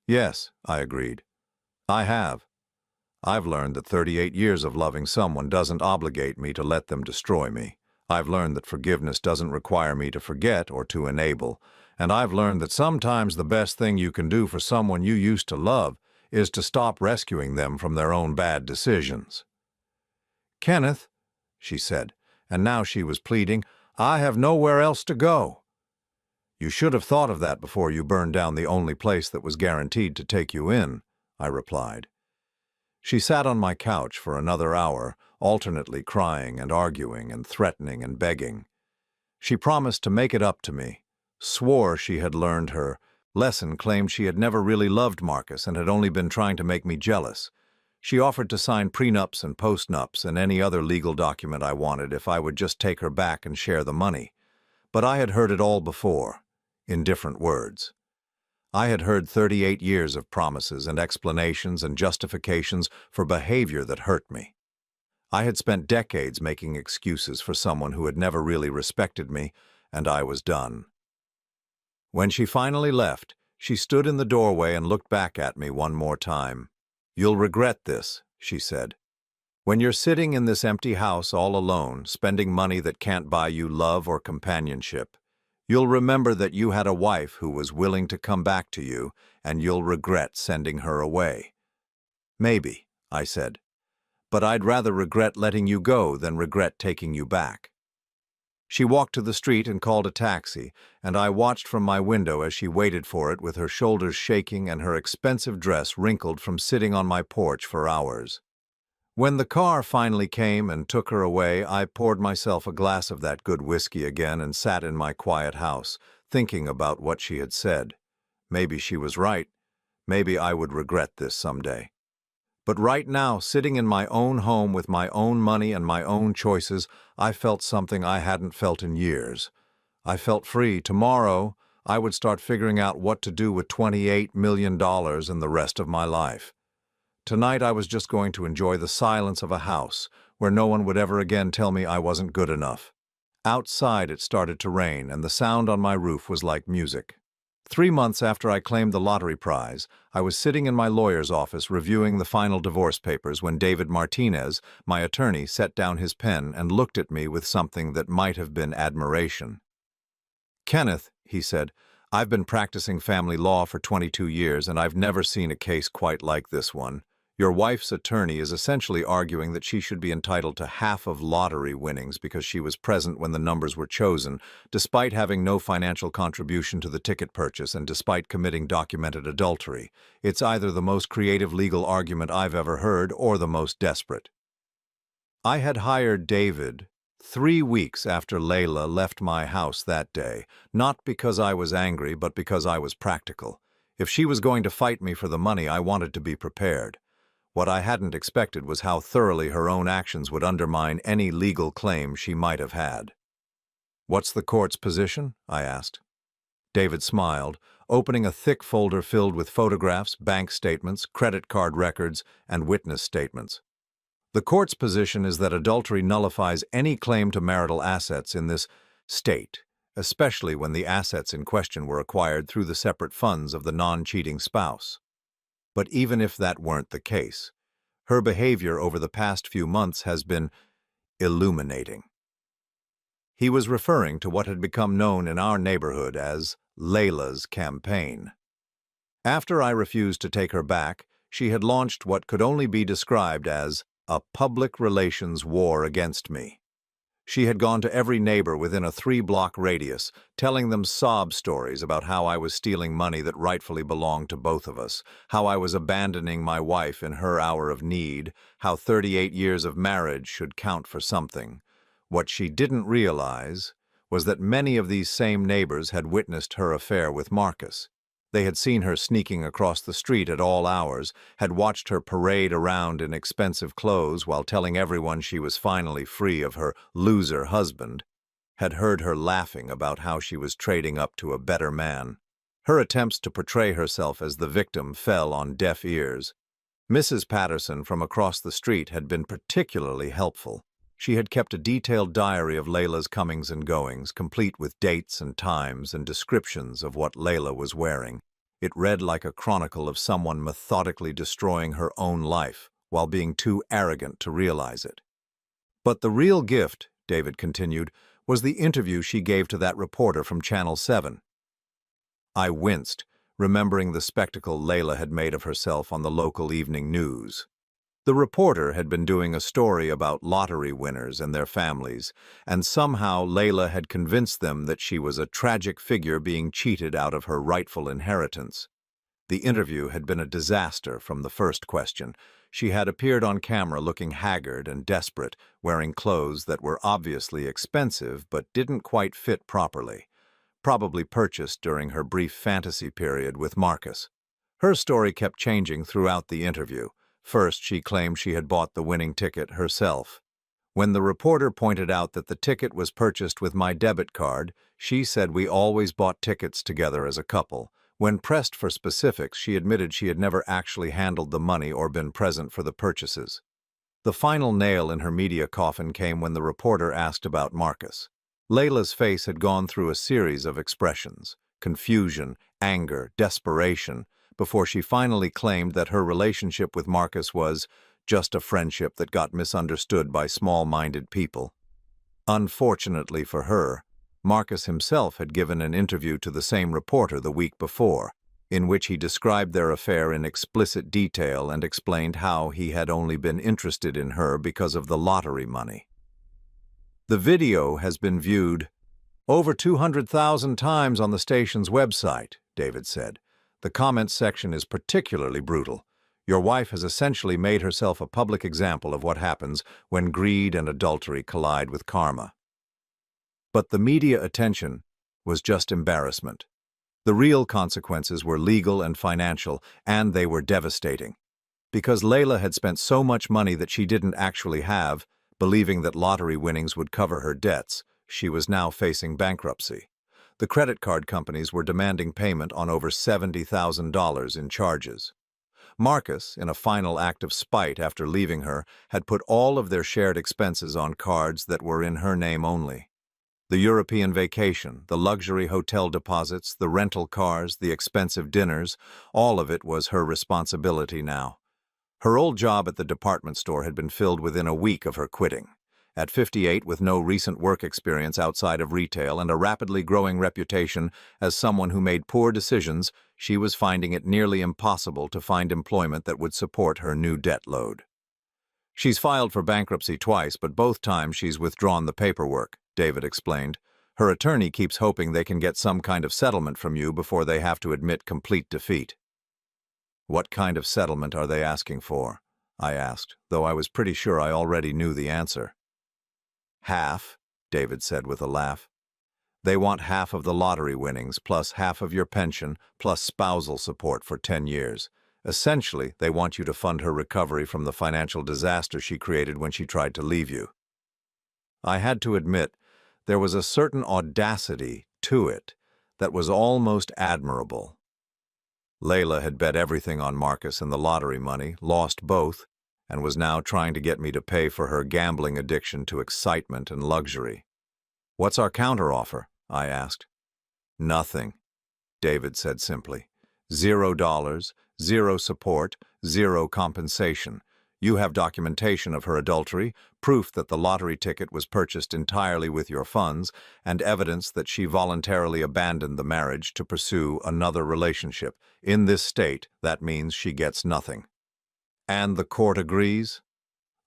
Yes, I agreed. I have. I've learned that 38 years of loving someone doesn't obligate me to let them destroy me. I've learned that forgiveness doesn't require me to forget or to enable. And I've learned that sometimes the best thing you can do for someone you used to love is to stop rescuing them from their own bad decisions. Kenneth, she said, and now she was pleading, I have nowhere else to go. You should have thought of that before you burned down the only place that was guaranteed to take you in, I replied. She sat on my couch for another hour, alternately crying and arguing and threatening and begging. She promised to make it up to me, swore she had learned her lesson, claimed she had never really loved Marcus and had only been trying to make me jealous. She offered to sign prenups and postnups and any other legal document I wanted if I would just take her back and share the money. But I had heard it all before, in different words. I had heard 38 years of promises and explanations and justifications for behavior that hurt me. I had spent decades making excuses for someone who had never really respected me, and I was done. When she finally left, she stood in the doorway and looked back at me one more time. You'll regret this, she said. When you're sitting in this empty house all alone, spending money that can't buy you love or companionship, you'll remember that you had a wife who was willing to come back to you, and you'll regret sending her away. Maybe, I said, but I'd rather regret letting you go than regret taking you back. She walked to the street and called a taxi, and I watched from my window as she waited for it with her shoulders shaking and her expensive dress wrinkled from sitting on my porch for hours. When the car finally came and took her away, I poured myself a glass of that good whiskey again and sat in my quiet house, thinking about what she had said. Maybe she was right. Maybe I would regret this someday. But right now, sitting in my own home with my own money and my own choices, I felt something I hadn't felt in years. I felt free. Tomorrow, I would start figuring out what to do with $28 million in the rest of my life. Tonight, I was just going to enjoy the silence of a house where no one would ever again tell me I wasn't good enough. Outside, it started to rain, and the sound on my roof was like music. 3 months after I claimed the lottery prize, I was sitting in my lawyer's office reviewing the final divorce papers when David Martinez, my attorney, set down his pen and looked at me with something that might have been admiration. "Kenneth," he said, "I've been practicing family law for 22 years, and I've never seen a case quite like this one. Your wife's attorney is essentially arguing that she should be entitled to half of lottery winnings because she was present when the numbers were chosen, despite having no financial contribution to the ticket purchase and despite committing documented adultery. It's either the most creative legal argument I've ever heard or the most desperate." I had hired David 3 weeks after Layla left my house that day, not because I was angry, but because I was practical. If she was going to fight me for the money, I wanted to be prepared. What I hadn't expected was how thoroughly her own actions would undermine any legal claim she might have had. "What's the court's position?" I asked. David smiled, opening a thick folder filled with photographs, bank statements, credit card records, and witness statements. "The court's position is that adultery nullifies any claim to marital assets in this state, especially when the assets in question were acquired through the separate funds of the non-cheating spouse. But even if that weren't the case, her behavior over the past few months has been illuminating." He was referring to what had become known in our neighborhood as Layla's campaign. After I refused to take her back, she had launched what could only be described as a public relations war against me. She had gone to every neighbor within a 3-block radius, telling them sob stories about how I was stealing money that rightfully belonged to both of us, how I was abandoning my wife in her hour of need, how 38 years of marriage should count for something. What she didn't realize was that many of these same neighbors had witnessed her affair with Marcus. They had seen her sneaking across the street at all hours, had watched her parade around in expensive clothes while telling everyone she was finally free of her loser husband, had heard her laughing about how she was trading up to a better man. Her attempts to portray herself as the victim fell on deaf ears. Mrs. Patterson from across the street had been particularly helpful. She had kept a detailed diary of Layla's comings and goings, complete with dates and times and descriptions of what Layla was wearing. It read like a chronicle of someone methodically destroying her own life while being too arrogant to realize it. "But the real gift," David continued, "was the interview she gave to that reporter from Channel 7. I winced, remembering the spectacle Layla had made of herself on the local evening news. The reporter had been doing a story about lottery winners and their families, and somehow Layla had convinced them that she was a tragic figure being cheated out of her rightful inheritance. The interview had been a disaster from the first question. She had appeared on camera looking haggard and desperate, wearing clothes that were obviously expensive but didn't quite fit properly, probably purchased during her brief fantasy period with Marcus. Her story kept changing throughout the interview. First, she claimed she had bought the winning ticket herself. When the reporter pointed out that the ticket was purchased with my debit card, she said we always bought tickets together as a couple. When pressed for specifics, she admitted she had never actually handled the money or been present for the purchases. The final nail in her media coffin came when the reporter asked about Marcus. Layla's face had gone through a series of expressions: confusion, anger, desperation, before she finally claimed that her relationship with Marcus was just a friendship that got misunderstood by small-minded people. Unfortunately for her, Marcus himself had given an interview to the same reporter the week before, in which he described their affair in explicit detail and explained how he had only been interested in her because of the lottery money. "The video has been viewed over 200,000 times on the station's website," David said. "The comments section is particularly brutal. Your wife has essentially made herself a public example of what happens when greed and adultery collide with karma." But the media attention was just embarrassment. The real consequences were legal and financial, and they were devastating. Because Layla had spent so much money that she didn't actually have, believing that lottery winnings would cover her debts, she was now facing bankruptcy. The credit card companies were demanding payment on over $70,000 in charges. Marcus, in a final act of spite after leaving her, had put all of their shared expenses on cards that were in her name only. The European vacation, the luxury hotel deposits, the rental cars, the expensive dinners, all of it was her responsibility now. Her old job at the department store had been filled within a week of her quitting. At 58, with no recent work experience outside of retail and a rapidly growing reputation as someone who made poor decisions, she was finding it nearly impossible to find employment that would support her new debt load. "She's filed for bankruptcy twice, but both times she's withdrawn the paperwork," David explained. "Her attorney keeps hoping they can get some kind of settlement from you before they have to admit complete defeat." "What kind of settlement are they asking for?" I asked, though I was pretty sure I already knew the answer. "Half," David said with a laugh. "They want half of the lottery winnings, plus half of your pension, plus spousal support for 10 years. Essentially, they want you to fund her recovery from the financial disaster she created when she tried to leave you." I had to admit, there was a certain audacity to it that was almost admirable. Layla had bet everything on Marcus and the lottery money, lost both, and was now trying to get me to pay for her gambling addiction to excitement and luxury. "What's our counteroffer?" I asked. "Nothing," David said simply. $0, zero support, zero compensation. You have documentation of her adultery, proof that the lottery ticket was purchased entirely with your funds, and evidence that she voluntarily abandoned the marriage to pursue another relationship. In this state, that means she gets nothing." "And the court agrees?"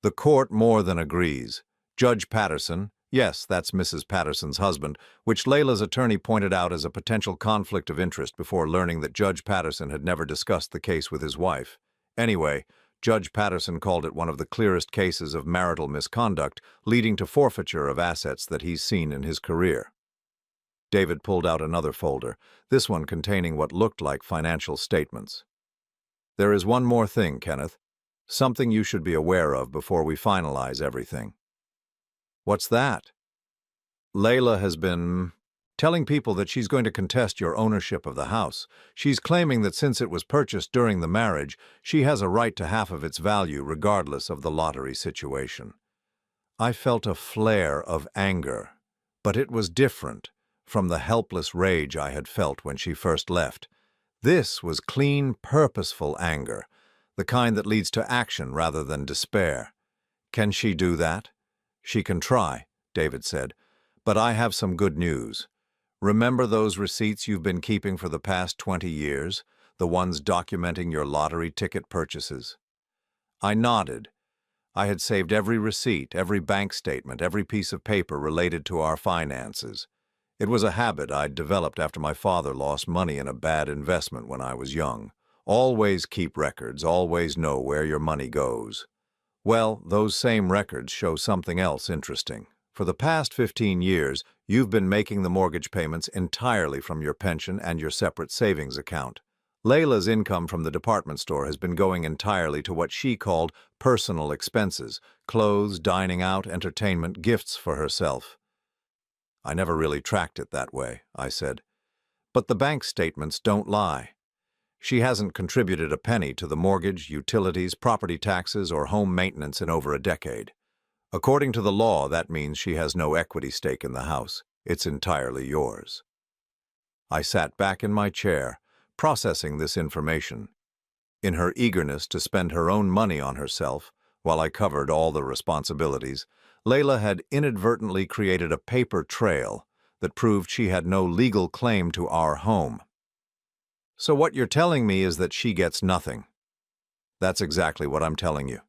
"The court more than agrees. Judge Patterson," yes, that's Mrs. Patterson's husband, which Layla's attorney pointed out as a potential conflict of interest before learning that Judge Patterson had never discussed the case with his wife. Anyway, Judge Patterson called it one of the clearest cases of marital misconduct, leading to forfeiture of assets that he's seen in his career. David pulled out another folder, this one containing what looked like financial statements. "There is one more thing, Kenneth. Something you should be aware of before we finalize everything." "What's that?" "Layla has been telling people that she's going to contest your ownership of the house. She's claiming that since it was purchased during the marriage, she has a right to half of its value regardless of the lottery situation." I felt a flare of anger, but it was different from the helpless rage I had felt when she first left. This was clean, purposeful anger, the kind that leads to action rather than despair. "Can she do that?" "She can try," David said, "but I have some good news. Remember those receipts you've been keeping for the past 20 years, the ones documenting your lottery ticket purchases?" I nodded. I had saved every receipt, every bank statement, every piece of paper related to our finances. It was a habit I'd developed after my father lost money in a bad investment when I was young. Always keep records, always know where your money goes. Well, those same records show something else interesting. For the past 15 years, you've been making the mortgage payments entirely from your pension and your separate savings account. Layla's income from the department store has been going entirely to what she called personal expenses: clothes, dining out, entertainment, gifts for herself. "I never really tracked it that way," I said. "But the bank statements don't lie. She hasn't contributed a penny to the mortgage, utilities, property taxes, or home maintenance in over a decade. According to the law, that means she has no equity stake in the house. It's entirely yours." I sat back in my chair, processing this information. In her eagerness to spend her own money on herself, while I covered all the responsibilities, Layla had inadvertently created a paper trail that proved she had no legal claim to our home. "So what you're telling me is that she gets nothing?" "That's exactly what I'm telling you,"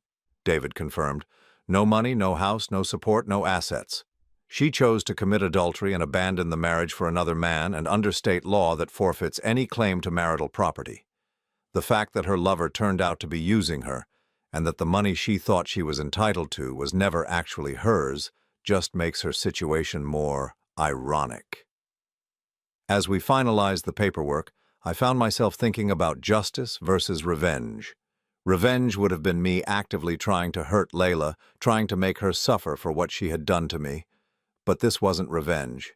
David confirmed. "No money, no house, no support, no assets. She chose to commit adultery and abandon the marriage for another man, and under state law that forfeits any claim to marital property. The fact that her lover turned out to be using her, and that the money she thought she was entitled to was never actually hers, just makes her situation more ironic." As we finalized the paperwork, I found myself thinking about justice versus revenge. Revenge would have been me actively trying to hurt Layla, trying to make her suffer for what she had done to me. But this wasn't revenge.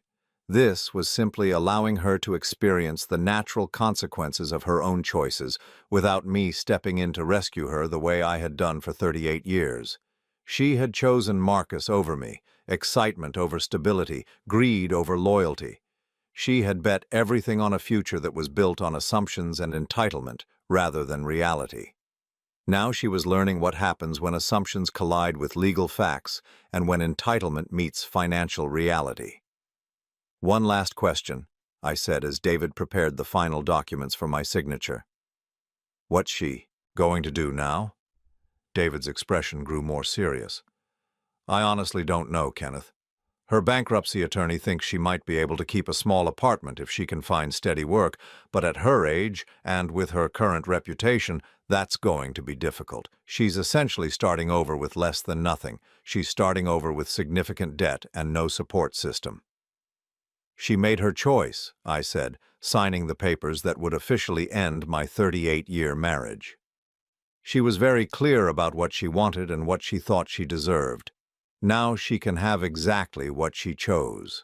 This was simply allowing her to experience the natural consequences of her own choices without me stepping in to rescue her the way I had done for 38 years. She had chosen Marcus over me, excitement over stability, greed over loyalty. She had bet everything on a future that was built on assumptions and entitlement rather than reality. Now she was learning what happens when assumptions collide with legal facts and when entitlement meets financial reality. "One last question," I said as David prepared the final documents for my signature. "What's she going to do now?" David's expression grew more serious. "I honestly don't know, Kenneth. Her bankruptcy attorney thinks she might be able to keep a small apartment if she can find steady work, but at her age, and with her current reputation, that's going to be difficult. She's essentially starting over with less than nothing. She's starting over with significant debt and no support system." "She made her choice," I said, signing the papers that would officially end my 38-year marriage. "She was very clear about what she wanted and what she thought she deserved. Now she can have exactly what she chose."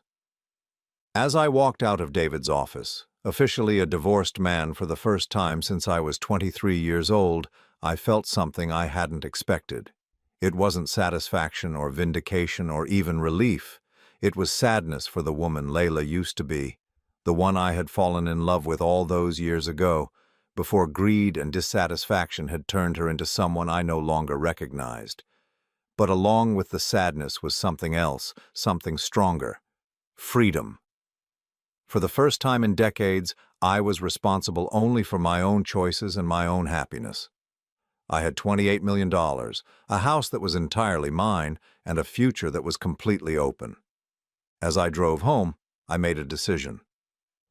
As I walked out of David's office, officially a divorced man for the first time since I was 23 years old, I felt something I hadn't expected. It wasn't satisfaction or vindication or even relief. It was sadness for the woman Layla used to be, the one I had fallen in love with all those years ago, before greed and dissatisfaction had turned her into someone I no longer recognized. But along with the sadness was something else, something stronger: freedom. For the first time in decades, I was responsible only for my own choices and my own happiness. I had $28 million, a house that was entirely mine, and a future that was completely open. As I drove home, I made a decision.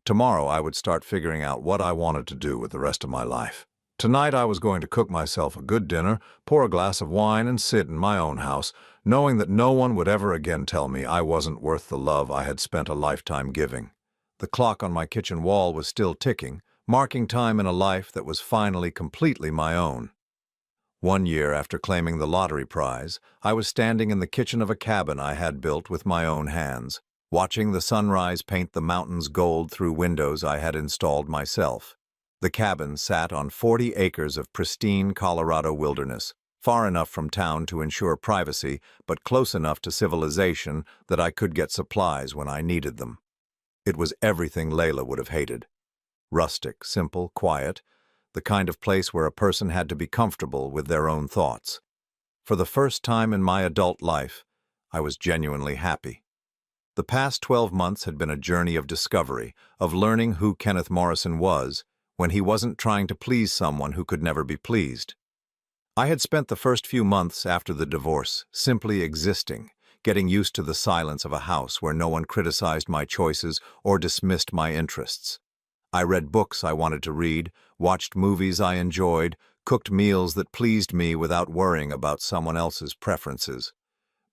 Tomorrow I would start figuring out what I wanted to do with the rest of my life. Tonight I was going to cook myself a good dinner, pour a glass of wine, and sit in my own house, knowing that no one would ever again tell me I wasn't worth the love I had spent a lifetime giving. The clock on my kitchen wall was still ticking, marking time in a life that was finally completely my own. 1 year after claiming the lottery prize, I was standing in the kitchen of a cabin I had built with my own hands, watching the sunrise paint the mountains gold through windows I had installed myself. The cabin sat on 40 acres of pristine Colorado wilderness, far enough from town to ensure privacy, but close enough to civilization that I could get supplies when I needed them. It was everything Layla would have hated. Rustic, simple, quiet, the kind of place where a person had to be comfortable with their own thoughts. For the first time in my adult life, I was genuinely happy. The past 12 months had been a journey of discovery, of learning who Kenneth Morrison was when he wasn't trying to please someone who could never be pleased. I had spent the first few months after the divorce simply existing, getting used to the silence of a house where no one criticized my choices or dismissed my interests. I read books I wanted to read, watched movies I enjoyed, cooked meals that pleased me without worrying about someone else's preferences.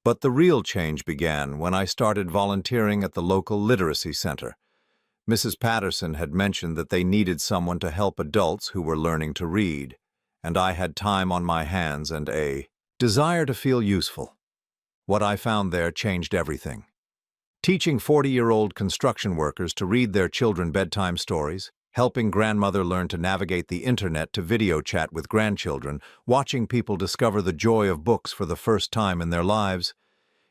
But the real change began when I started volunteering at the local literacy center. Mrs. Patterson had mentioned that they needed someone to help adults who were learning to read, and I had time on my hands and a desire to feel useful. What I found there changed everything. Teaching 40-year-old construction workers to read their children bedtime stories, helping grandmother learn to navigate the internet to video chat with grandchildren, watching people discover the joy of books for the first time in their lives.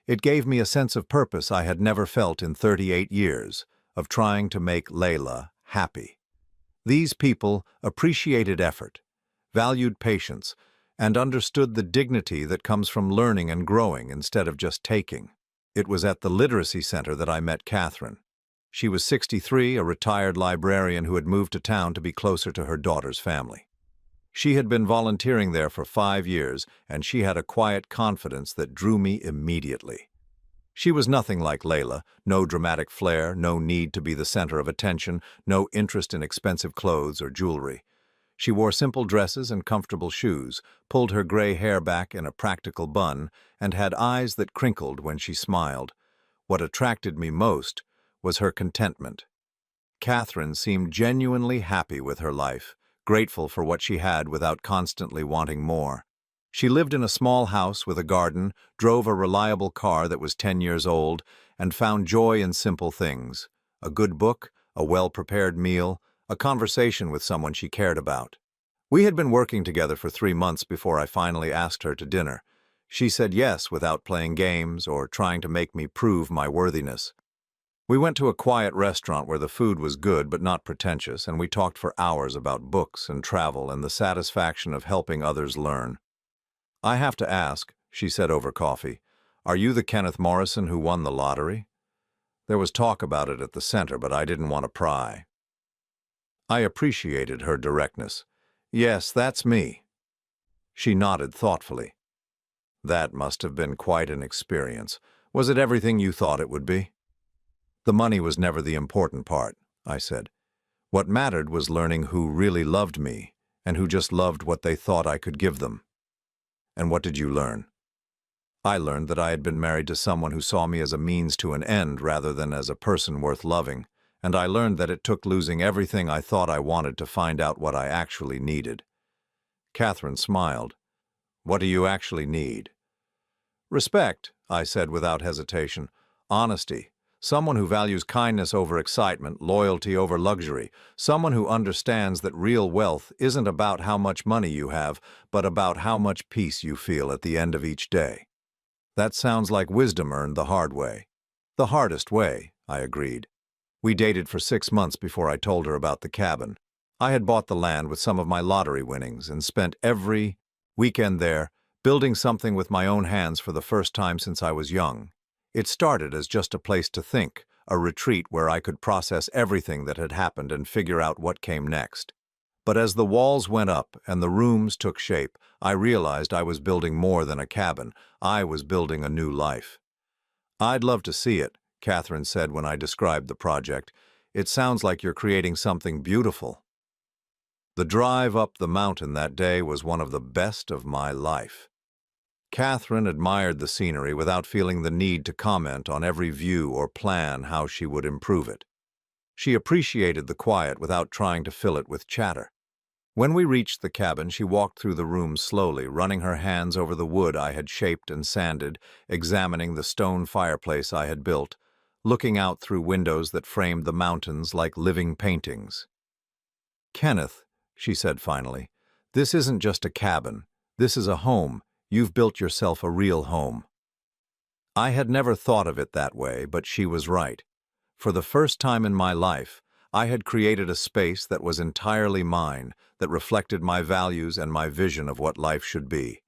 It gave me a sense of purpose I had never felt in 38 years, of trying to make Layla happy. These people appreciated effort, valued patience, and understood the dignity that comes from learning and growing instead of just taking. It was at the literacy center that I met Catherine. She was 63, a retired librarian who had moved to town to be closer to her daughter's family. She had been volunteering there for 5 years, and she had a quiet confidence that drew me immediately. She was nothing like Layla, no dramatic flair, no need to be the center of attention, no interest in expensive clothes or jewelry. She wore simple dresses and comfortable shoes, pulled her gray hair back in a practical bun, and had eyes that crinkled when she smiled. What attracted me most was her contentment. Catherine seemed genuinely happy with her life, grateful for what she had without constantly wanting more. She lived in a small house with a garden, drove a reliable car that was 10 years old, and found joy in simple things: a good book, a well-prepared meal, a conversation with someone she cared about. We had been working together for 3 months before I finally asked her to dinner. She said yes without playing games or trying to make me prove my worthiness. We went to a quiet restaurant where the food was good but not pretentious, and we talked for hours about books and travel and the satisfaction of helping others learn. "I have to ask," she said over coffee, "are you the Kenneth Morrison who won the lottery?" There was talk about it at the center, but I didn't want to pry. I appreciated her directness. "Yes, that's me." She nodded thoughtfully. "That must have been quite an experience. Was it everything you thought it would be?" "The money was never the important part," I said. "What mattered was learning who really loved me and who just loved what they thought I could give them." "And what did you learn?" "I learned that I had been married to someone who saw me as a means to an end rather than as a person worth loving, and I learned that it took losing everything I thought I wanted to find out what I actually needed." Catherine smiled. "What do you actually need?" "Respect," I said without hesitation. "Honesty. Someone who values kindness over excitement, loyalty over luxury. Someone who understands that real wealth isn't about how much money you have, but about how much peace you feel at the end of each day." "That sounds like wisdom earned the hard way." "The hardest way," I agreed. We dated for 6 months before I told her about the cabin. I had bought the land with some of my lottery winnings and spent every weekend there, building something with my own hands for the first time since I was young. It started as just a place to think, a retreat where I could process everything that had happened and figure out what came next. But as the walls went up and the rooms took shape, I realized I was building more than a cabin. I was building a new life. "I'd love to see it," Catherine said when I described the project. "It sounds like you're creating something beautiful." The drive up the mountain that day was one of the best of my life. Catherine admired the scenery without feeling the need to comment on every view or plan how she would improve it. She appreciated the quiet without trying to fill it with chatter. When we reached the cabin, she walked through the room slowly, running her hands over the wood I had shaped and sanded, examining the stone fireplace I had built, looking out through windows that framed the mountains like living paintings. "Kenneth," she said finally, "this isn't just a cabin. This is a home. You've built yourself a real home." I had never thought of it that way, but she was right. For the first time in my life, I had created a space that was entirely mine, that reflected my values and my vision of what life should be.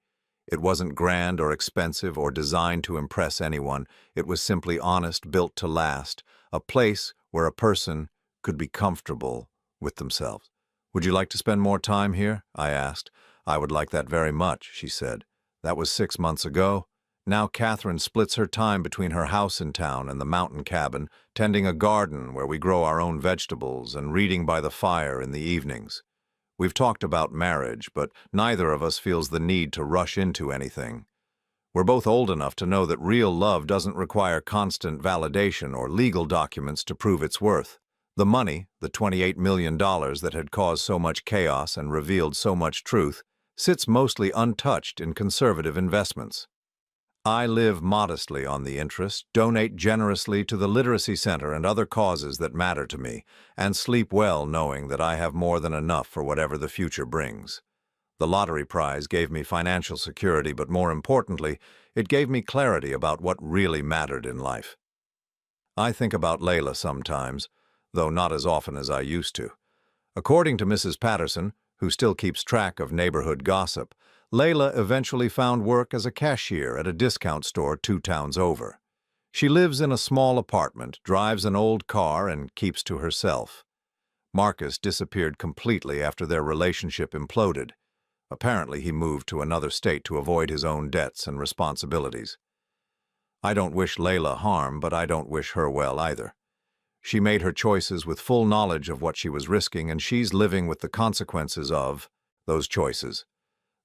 It wasn't grand or expensive or designed to impress anyone. It was simply honest, built to last, a place where a person could be comfortable with themselves. "Would you like to spend more time here?" I asked. "I would like that very much," she said. That was 6 months ago. Now Catherine splits her time between her house in town and the mountain cabin, tending a garden where we grow our own vegetables and reading by the fire in the evenings. We've talked about marriage, but neither of us feels the need to rush into anything. We're both old enough to know that real love doesn't require constant validation or legal documents to prove its worth. The money, the $28 million that had caused so much chaos and revealed so much truth, sits mostly untouched in conservative investments. I live modestly on the interest, donate generously to the Literacy Center and other causes that matter to me, and sleep well knowing that I have more than enough for whatever the future brings. The lottery prize gave me financial security, but more importantly, it gave me clarity about what really mattered in life. I think about Layla sometimes, though not as often as I used to. According to Mrs. Patterson, who still keeps track of neighborhood gossip, Layla eventually found work as a cashier at a discount store 2 towns over. She lives in a small apartment, drives an old car, and keeps to herself. Marcus disappeared completely after their relationship imploded. Apparently, he moved to another state to avoid his own debts and responsibilities. I don't wish Layla harm, but I don't wish her well either. She made her choices with full knowledge of what she was risking, and she's living with the consequences of those choices.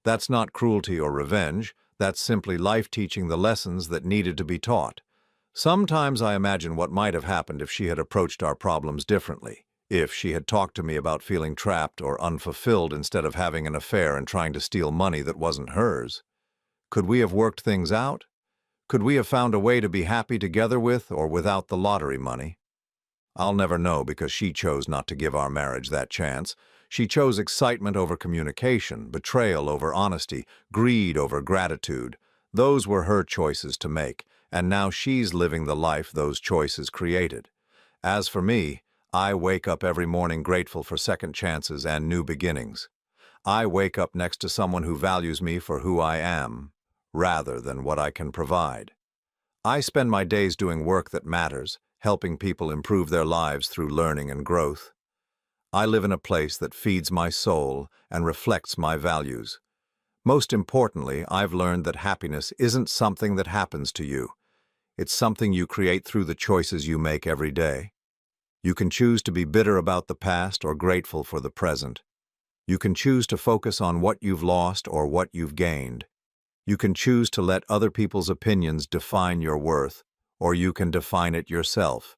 That's not cruelty or revenge. That's simply life teaching the lessons that needed to be taught. Sometimes I imagine what might have happened if she had approached our problems differently, If she had talked to me about feeling trapped or unfulfilled instead of having an affair and trying to steal money that wasn't hers. Could we have worked things out? Could we have found a way to be happy together with or without the lottery money? I'll never know because she chose not to give our marriage that chance. She chose excitement over communication, betrayal over honesty, greed over gratitude. Those were her choices to make, and now she's living the life those choices created. As for me, I wake up every morning grateful for second chances and new beginnings. I wake up next to someone who values me for who I am, rather than what I can provide. I spend my days doing work that matters, helping people improve their lives through learning and growth. I live in a place that feeds my soul and reflects my values. Most importantly, I've learned that happiness isn't something that happens to you. It's something you create through the choices you make every day. You can choose to be bitter about the past or grateful for the present. You can choose to focus on what you've lost or what you've gained. You can choose to let other people's opinions define your worth, or you can define it yourself.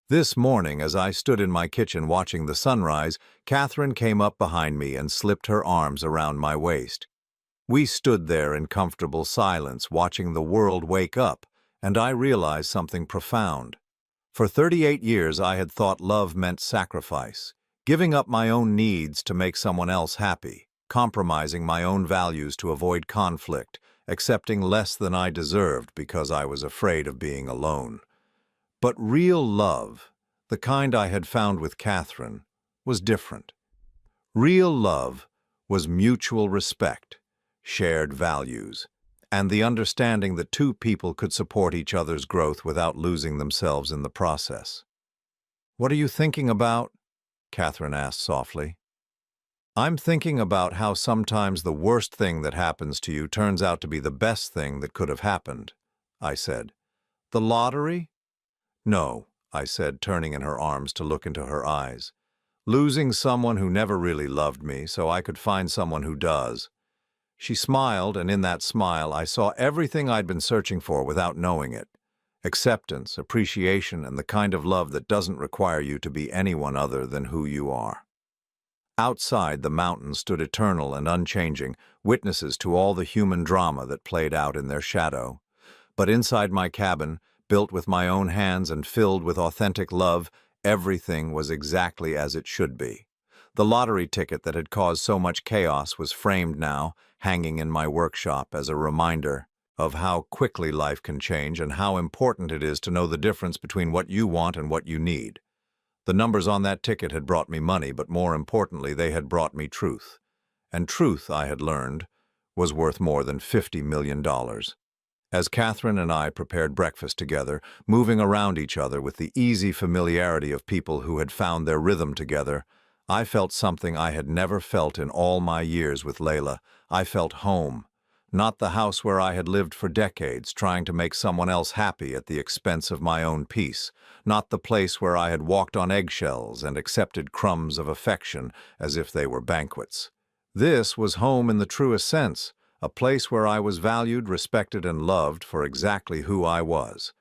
This morning, as I stood in my kitchen watching the sunrise, Catherine came up behind me and slipped her arms around my waist. We stood there in comfortable silence, watching the world wake up, and I realized something profound. For 38 years, I had thought love meant sacrifice, giving up my own needs to make someone else happy, compromising my own values to avoid conflict, accepting less than I deserved because I was afraid of being alone. But real love, the kind I had found with Catherine, was different. Real love was mutual respect, shared values, and the understanding that two people could support each other's growth without losing themselves in the process. "What are you thinking about?" Catherine asked softly. "I'm thinking about how sometimes the worst thing that happens to you turns out to be the best thing that could have happened," I said. "The lottery?" "No," I said, turning in her arms to look into her eyes. "Losing someone who never really loved me so I could find someone who does." She smiled, and in that smile I saw everything I'd been searching for without knowing it. Acceptance, appreciation, and the kind of love that doesn't require you to be anyone other than who you are. Outside, the mountains stood eternal and unchanging, witnesses to all the human drama that played out in their shadow. But inside my cabin, built with my own hands and filled with authentic love, everything was exactly as it should be. The lottery ticket that had caused so much chaos was framed now, hanging in my workshop as a reminder of how quickly life can change and how important it is to know the difference between what you want and what you need. The numbers on that ticket had brought me money, but more importantly, they had brought me truth. And truth, I had learned, was worth more than $50 million. As Catherine and I prepared breakfast together, moving around each other with the easy familiarity of people who had found their rhythm together, I felt something I had never felt in all my years with Layla. I felt home. Not the house where I had lived for decades, trying to make someone else happy at the expense of my own peace. Not the place where I had walked on eggshells and accepted crumbs of affection as if they were banquets. This was home in the truest sense. A place where I was valued, respected, and loved for exactly who I was.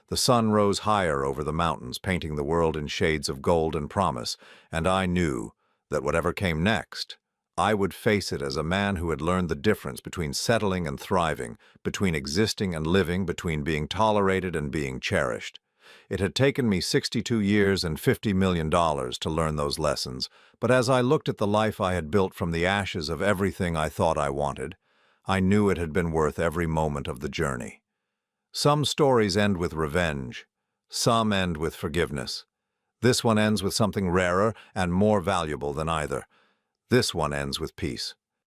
The sun rose higher over the mountains, painting the world in shades of gold and promise, and I knew that whatever came next, I would face it as a man who had learned the difference between settling and thriving, between existing and living, between being tolerated and being cherished. It had taken me 62 years and $50 million to learn those lessons, but as I looked at the life I had built from the ashes of everything I thought I wanted, I knew it had been worth every moment of the journey. Some stories end with revenge. Some end with forgiveness. This one ends with something rarer and more valuable than either. This one ends with peace.